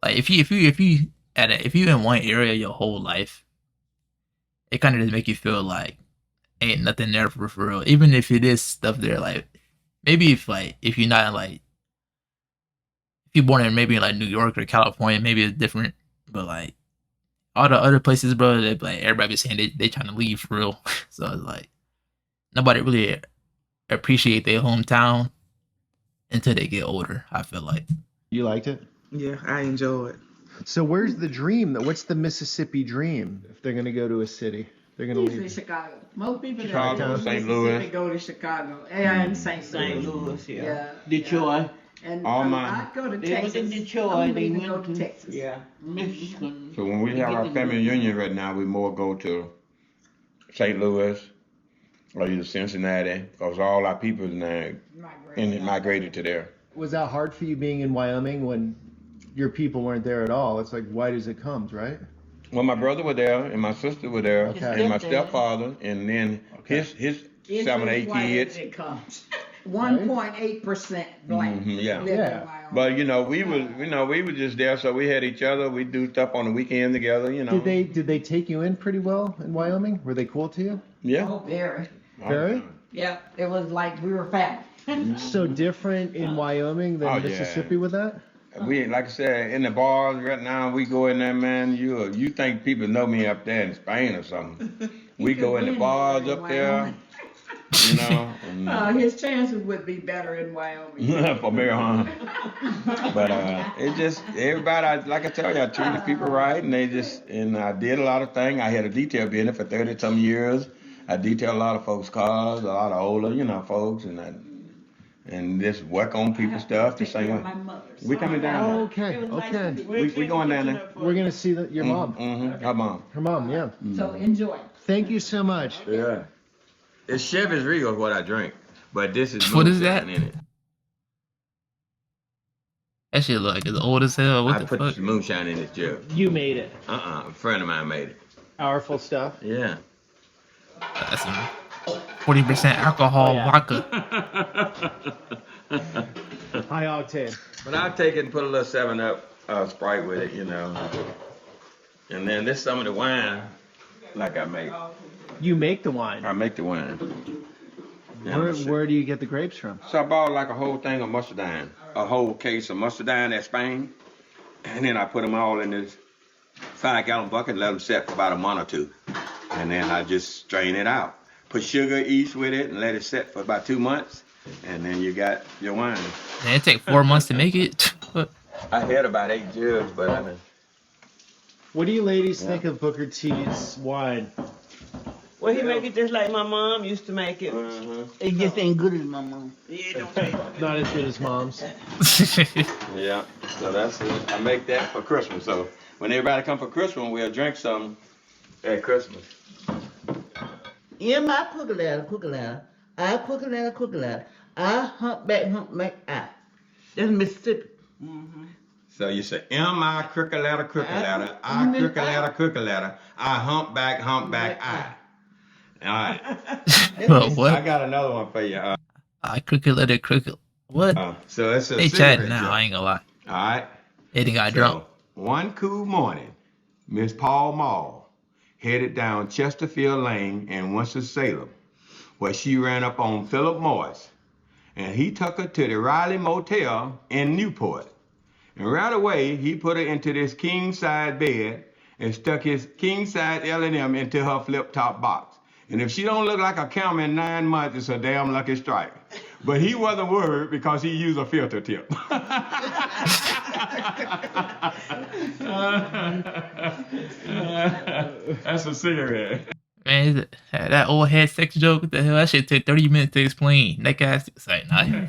A: like if you in one area your whole life, it kind of just make you feel like ain't nothing there for real. Even if it is stuff there, like maybe if you're not like if you're born in maybe in like New York or California, maybe it's different. But like all the other places, bro, they like everybody be saying they trying to leave for real. So it's like nobody really appreciate their hometown until they get older. I feel like.
B: You liked it?
J: Yeah, I enjoy it.
B: So where's the dream? What's the Mississippi dream? If they're going to go to a city, they're going to
I: usually
B: leave.
I: Chicago. Most people
C: Chicago,
I: that go to
C: St.
I: Mississippi
C: Louis.
I: go to Chicago and St.
E: St.
I: Louis.
E: Louis, yeah.
I: Yeah.
E: Detroit.
I: And
C: All
I: I go to
E: They went
I: Texas.
E: to Detroit.
I: I'm
E: They
I: leaving to go
E: went
I: to
E: to
I: Texas.
E: Yeah. Michigan.
C: So when we have our family reunion right now, we more go to St. Louis or either Cincinnati, because all our people is now migrated to there.
B: Was that hard for you being in Wyoming when your people weren't there at all? It's like white as it comes, right?
C: Well, my brother was there, and my sister was there,
B: Okay.
C: and my stepfather, and then his
I: It's
C: 7 or
I: as
C: 8
I: white
C: kids.
I: as it comes. 1.8% black.
C: Mhm, yeah.
I: live in
B: Yeah.
I: Wyoming.
C: But we were just there, so we had each other. We do stuff on the weekend together, you know.
B: Did they take you in pretty well in Wyoming? Were they cool to you?
C: Yeah.
I: Oh, very.
B: Very?
I: Yeah, it was like we were family.
B: So different in Wyoming than
C: Oh, yeah.
B: Mississippi with that?
C: We, like I said, in the bars right now, we go in there, man. You think people know me up there in Spain or something? We go in the bars up there, you know. And,
I: His chances would be better in Wyoming.
C: for marijuana. But it just everybody, like I tell you, I treated people right, and I did a lot of things. I had a detail business for 30 some years. I detailed a lot of folks' cars, a lot of older, folks, and just work on people's stuff the same way. We coming down there.
B: Okay, okay.
C: We going down there.
B: We're gonna see your mom.
C: Mm-hmm. Her mom.
B: Her mom, yeah.
I: So enjoy.
B: Thank you so much.
C: Yeah. It's Chevy's Regal is what I drink, but this is
A: What is
C: moonshine
A: that?
C: in it.
A: That shit look like it's old as hell. What
C: I
A: the
C: put
A: fuck?
C: some moonshine in this jug.
B: You made it.
C: A friend of mine made it.
B: Powerful stuff.
C: Yeah.
A: That's some 40% alcohol vodka.
B: High octane.
C: But I'll take it and put a little 7-Up Sprite with it, And then this some of the wine, like I make.
B: You make the wine.
C: I make the wine.
B: Where do you get the grapes from?
C: So I bought like a whole thing of mustardine, a whole case of mustardine at Spain, and then I put them all in this 5-gallon bucket and let them set for about a month or two. And then I just strain it out. Put sugar east with it and let it set for about 2 months, and then you got your wine.
A: Man, it take 4 months to make it.
C: I had about 8 jugs, but I mean.
B: What do you ladies think of Booker T's wine?
E: Well, he make it just like my mom used to make it. It just ain't good as my mom. Yeah, it don't taste.
B: Not as good as mom's.
C: Yeah, so that's it. I make that for Christmas. So when everybody come for Christmas, we'll drink some at Christmas.
E: In my cookie ladder, I humpback, I. That's Mississippi.
C: So you say, M-I, crooked letter, I, crooked letter, I, humpback, I. All right.
A: Well, what?
C: I got another one for you.
A: I crooked letter crooked. What?
C: So it's a
A: They
C: cigarette
A: chatting now.
C: joke.
A: I ain't gonna lie.
C: All right.
A: They done got drunk.
C: One cool morning, Miss Paul Mall headed down Chesterfield Lane in Winston-Salem, where she ran up on Philip Morris, and he took her to the Riley Motel in Newport. And right away, he put her into this king-size bed and stuck his king-size L&M into her flip-top box. And if she don't look like a camel in 9 months, it's a damn lucky strike. But he wasn't worried because he used a filter tip. That's a cigarette.
A: Man, that old head sex joke, what the hell? That shit took 30 minutes to explain. That guy's like, nah. I'm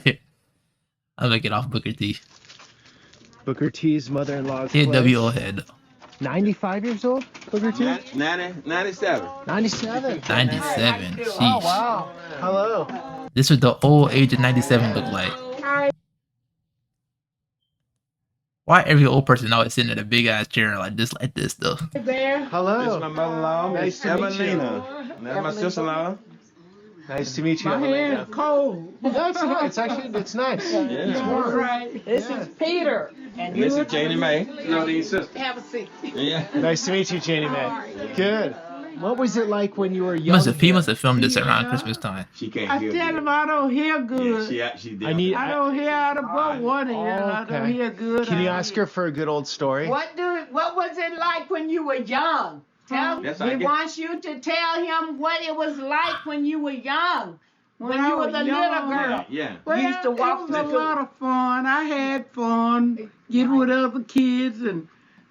A: gonna get off Booker T.
B: Booker T's mother-in-law's
A: He a
B: place.
A: W.O. head, though.
B: 95 years old, Booker T?
C: 97.
B: 97.
A: 97.
B: Oh,
A: Sheesh.
B: wow. Hello.
A: This was the old age of 97 look like. Why every old person always sitting in a big ass chair like this though?
B: Hello.
C: This is my mother-in-law,
B: Nice
C: Miss
B: to meet you.
C: Evelina. That's my sister-in-law.
B: Nice to meet you,
J: My
B: Evelina.
J: hand's cold.
B: It's actually, it's nice. It's warm.
J: Right.
I: This is Peter. And
C: This is Janie Mae. Nadine's sister.
I: have a seat.
C: Yeah.
B: Nice to meet you, Janie Mae. Good. What was it like when you were young?
A: He must have filmed this around Christmas time.
C: She can't
J: I
C: hear
J: tell
C: good.
J: him I don't hear good.
C: Yeah, she did.
J: I don't hear out of but one ear. I don't
B: Okay.
J: hear good.
B: Can you
J: out
B: ask
J: here.
B: her for a good old story?
I: What was it like when you were young?
C: Yes, I
I: He
C: get-
I: wants you to tell him what it was like when you were young. When
J: I
I: you were
J: was
I: the
J: young.
I: little girl.
C: Yeah.
J: Well,
I: You used to walk
J: it was
I: to
J: a
I: school.
J: lot of fun. I had fun, get with other kids and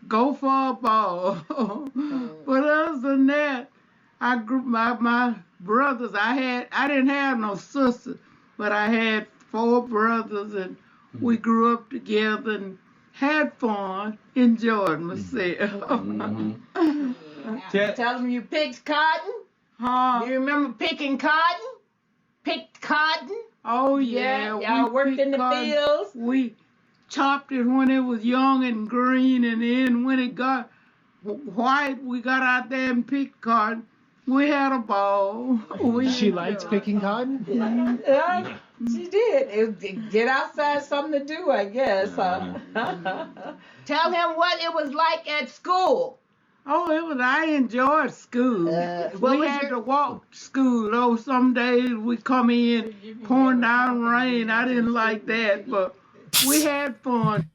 J: go for a ball. But other than that, I grew my brothers. I didn't have no sisters, but I had 4 brothers, and we grew up together and had fun, enjoyed myself.
I: Tell him you picked cotton.
J: Huh?
I: You remember picking cotton? Picked cotton?
J: Oh yeah,
I: Y'all
J: we
I: worked
J: picked
I: in the
J: cotton.
I: fields.
J: We chopped it when it was young and green, and then when it got white, we got out there and picked cotton. We had a ball.
B: She liked picking cotton?
I: She did. Get outside, something to do, I guess. Tell him what it was like at school.
J: Oh, I enjoyed school.
I: what
J: We
I: was
J: had
I: your-
J: to walk to school. Oh, some days we come in pouring down rain. I didn't like that, but we had fun.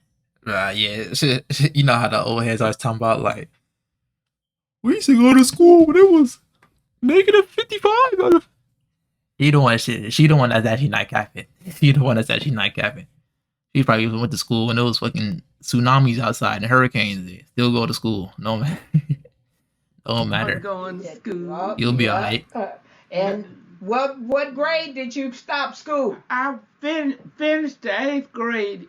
A: Yeah, shit, you know how the old heads always talking about like, we used to go to school when it was -55. He don't want shit. She the one that's actually not capping. She the one that's actually not capping. She probably went to school when there was fucking tsunamis outside and hurricanes. They still go to school. No man. Don't matter.
J: Going to school.
A: You'll be alright.
I: And what grade did you stop school?
J: I finished the 8th grade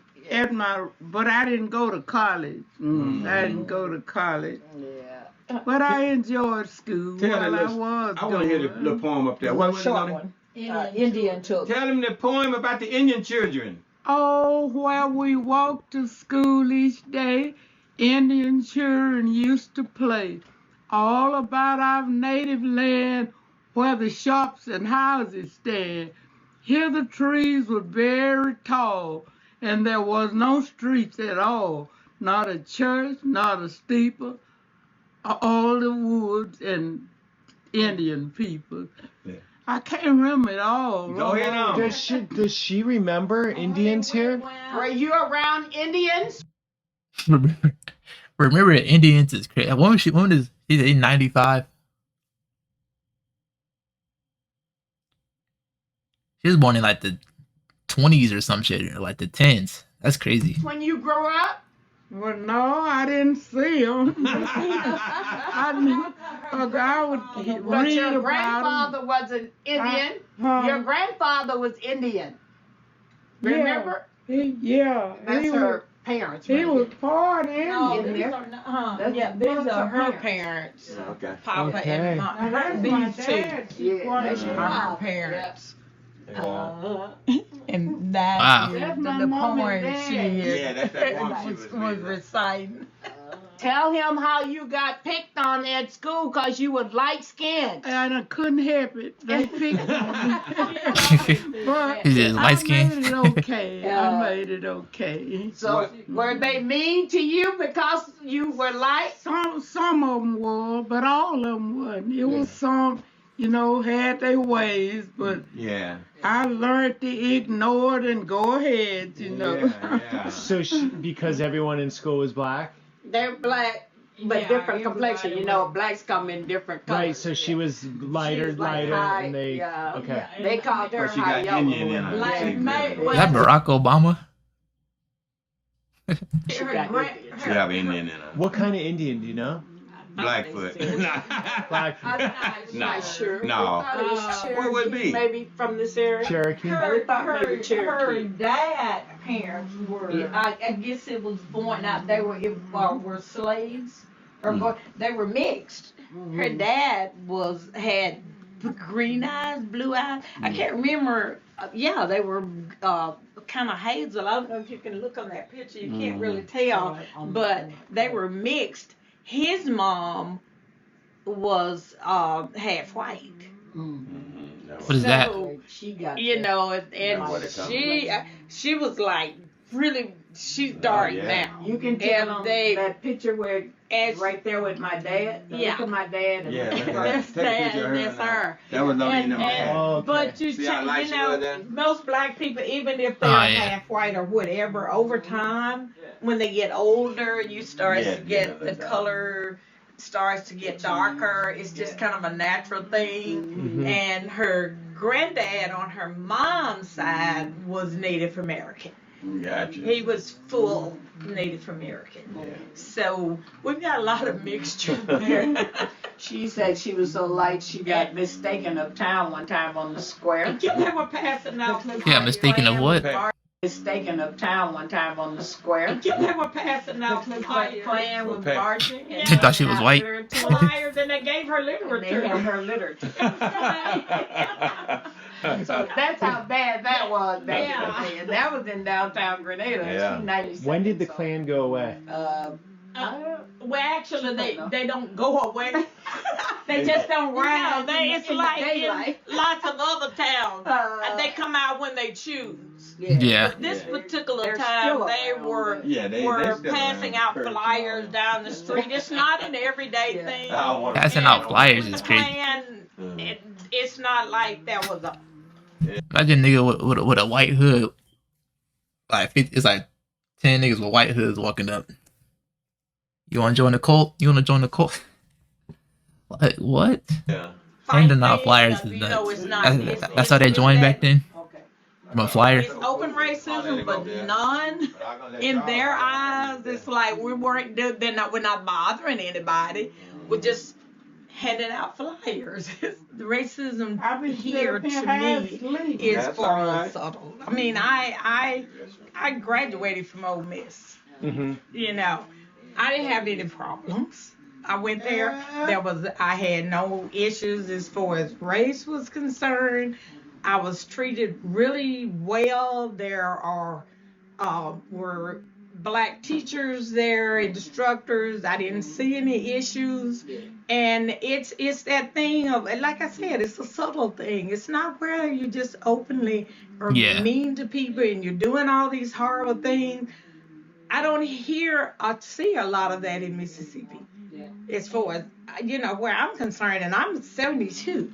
J: but I didn't go to college. I didn't go to college.
I: Yeah.
J: But I enjoyed school
C: Tell
J: while
C: that
J: I
C: little-
J: was
C: I want to hear the
J: going.
C: little poem up there. What was it,
I: Short
C: honey?
I: one. Indian children.
C: Tell him the poem about the Indian children.
J: Oh, where we walked to school each day, Indian children used to play. All about our native land, where the shops and houses stand. Here the trees were very tall, and there was no streets at all. Not a church, not a steeple. All the woods and Indian people.
C: Yeah.
J: I can't remember it all.
C: Go ahead on.
B: Does she remember Indians here?
I: Were you around Indians?
A: Remember the Indians is crazy. When is she in 95? She was born in like the 20s or some shit, or like the 10s. That's crazy.
I: When you grew up?
J: Well, no, I didn't see them. I would
I: But
J: read
I: your
J: about
I: grandfather was an Indian. Your grandfather was Indian. Remember?
J: Yeah,
I: That's
J: he
I: her
J: was,
I: parents.
J: he
I: right
J: was
I: there.
J: part Indian.
I: No,
E: These
I: these
E: are not,
I: That's-
E: yeah,
I: those
E: these
I: are
E: are her
I: her
E: parents.
C: Okay.
E: Papa
B: Okay.
E: and
J: Now,
E: Mama.
J: that's my
E: These two
J: dad.
I: Yeah,
J: Quite
I: that's
J: a
I: your
J: lot.
E: are her
I: mom.
E: parents.
I: And that
A: Wow.
I: is
J: That's my
I: the
J: mom and
I: poem
J: dad.
I: she
C: Yeah, that's that poem she was
I: was
C: reading.
I: reciting.
J: Tell him how you got picked on at school because you was light skinned. And I couldn't help it. They picked on me. But
A: Is it light
J: I
A: skin?
J: made it okay. I made it okay.
I: So were they mean to you because you were light?
J: Some of them were, but all of them wasn't. It was some, had their ways, but
C: Yeah.
J: I learned to ignore it and go ahead,
C: Yeah.
B: So because everyone in school was black?
I: They're black, but
J: Yeah,
I: different
J: everybody
I: complexion.
J: was.
I: Blacks come in different colors.
B: Right, so she was lighter,
I: She's like
B: lighter,
I: high,
B: and they,
I: yeah.
B: okay.
I: They called her
C: But she
I: high
C: got
I: yellow.
C: Indian in her.
I: Like,
C: She
A: Is that Barack Obama?
I: her
C: She have Indian in her.
B: What kind of Indian, do you know?
C: Blackfoot.
B: Black,
I: I'm not sure.
C: No.
I: We thought it was Cherokee,
C: What would it be?
I: maybe from this area.
B: Cherokee.
I: We thought maybe Cherokee.
K: Her dad parents were, I guess it was born out, they were slaves, or they were mixed. Her dad had green eyes, blue eyes. I can't remember. Yeah, they were kind of hazel. I don't know if you can look on that picture. You can't really tell, but they were mixed. His mom was half white.
A: What is that?
K: So,
I: She got
K: and
C: what it comes
K: she was like really, she's dark now.
I: You can tell
K: And
I: on
K: they-
I: that picture where it's right there with my dad.
K: Yeah.
I: Look at my dad. And
C: Yeah,
I: look at her.
K: That's
C: Take a picture of her
K: that's
C: now.
K: her.
C: That was lovely in them.
B: Oh, okay.
K: But
C: See how light she was there?
K: most black people, even if they're
A: Oh, yeah.
K: half white or whatever, over time, when they get older, you start
C: Yeah,
K: to get
C: yeah,
K: the
C: that's
K: color starts to get darker. It's just kind of a natural thing. And her granddad on her mom's side was Native American.
C: Gotcha.
K: He was full Native American. So we've got a lot of mixture there.
I: She said she was so light she got mistaken uptown one time on the square.
K: They were passing out.
A: Yeah, mistaken of what?
I: Mistaken uptown one time on the square.
K: They were passing out playing with Margie.
A: They thought she was white.
K: Flyers, and they gave her
I: And they had
K: literature.
I: her literature. So that's how bad that was back in the day. And that was in downtown Grenada.
C: Yeah.
I: She 97,
B: When did the
I: so,
B: Klan go away?
K: Well, actually, they don't go away. They just don't rise. It's
I: in the
K: like
I: daylight.
K: in lots of other towns. And they come out when they choose.
A: Yeah.
K: This particular
I: They're
K: time,
I: still
K: they
I: around.
K: were
C: Yeah, they
K: were
C: still
K: passing
C: around.
K: out
C: Church and
K: flyers
C: all
K: down the street. It's not an everyday thing.
A: Passing out flyers is crazy.
K: And it's not like that was a.
A: Imagine a nigga with a white hood. Like it's like 10 niggas with white hoods walking up. You want to join the cult? You want to join the cult? Like what?
C: Yeah.
A: Handing out flyers is
K: You know,
A: nuts.
K: it's not.
A: That's how they joined back then. I'm a flyer.
K: It's open racism, but none in their eyes. It's like we're not bothering anybody. We're just handing out flyers. The racism here to me is
C: That's
K: far
C: all
K: more
C: right.
K: subtle. I mean, I graduated from Ole Miss. You know, I didn't have any problems. I went there. I had no issues as far as race was concerned. I was treated really well. There were black teachers there, instructors. I didn't see any issues. And it's that thing of, like I said, it's a subtle thing. It's not where you just openly are mean to people and you're doing all these horrible things. I don't hear or see a lot of that in Mississippi. As far as, where I'm concerned, and I'm 72.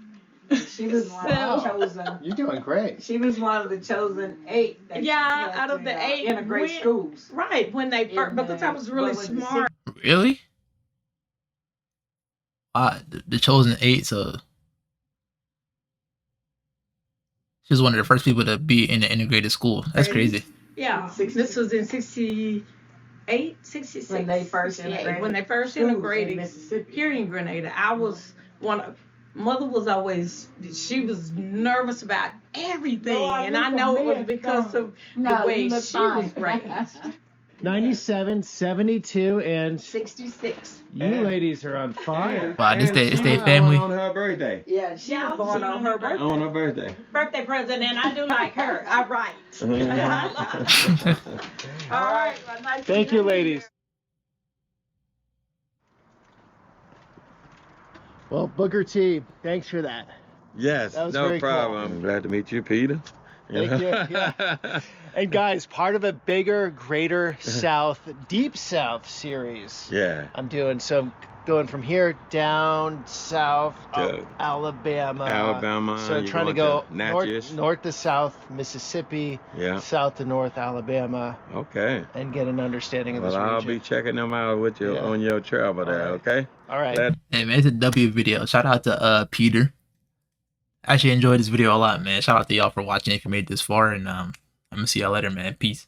I: She was one of the chosen.
B: You're doing great.
I: She was one of the chosen 8. That
K: Out of the 8
I: integrate schools.
K: Right, when they first, because I was really smart.
A: Really? The chosen 8. So she was one of the first people to be in the integrated school. That's crazy.
K: Yeah, this was in 68, 66.
I: When they first integrated.
K: When they first
I: schools in
K: integrated
I: Mississippi.
K: here in Grenada, I was Mother was always, she was nervous about everything, and I know it was because of the way she was raised.
B: 97, 72, and
I: 66.
B: you ladies are on fire.
A: Wow, this
C: And
A: day
C: she
A: family.
C: on her birthday.
I: Yeah, she was born on her birthday.
C: On her birthday.
K: Birthday present, and I do like her. All right.
I: All right. Well, nice to
B: Thank
I: meet
B: you, ladies. Well, Booker T, thanks for that.
C: Yes,
B: That was
C: no
B: very cool.
C: problem. I'm glad to meet you, Peter.
B: Thank you. Yeah. And guys, part of a bigger, greater South, Deep South series.
C: Yeah.
B: I'm doing so going from here down south
C: To
B: Alabama.
C: Alabama,
B: So
C: you're
B: trying to
C: going
B: go
C: to Natchez.
B: north to south Mississippi,
C: Yeah.
B: south to north Alabama,
C: Okay.
B: and get an understanding of
C: Well,
B: this
C: I'll
B: region.
C: be checking them out with you
B: Yeah.
C: on your travel there,
B: All right.
C: okay?
B: All right.
A: Hey man, it's a W video. Shout out to Peter. I actually enjoyed this video a lot, man. Shout out to y'all for watching if you made it this far, and I'm gonna see y'all later, man. Peace.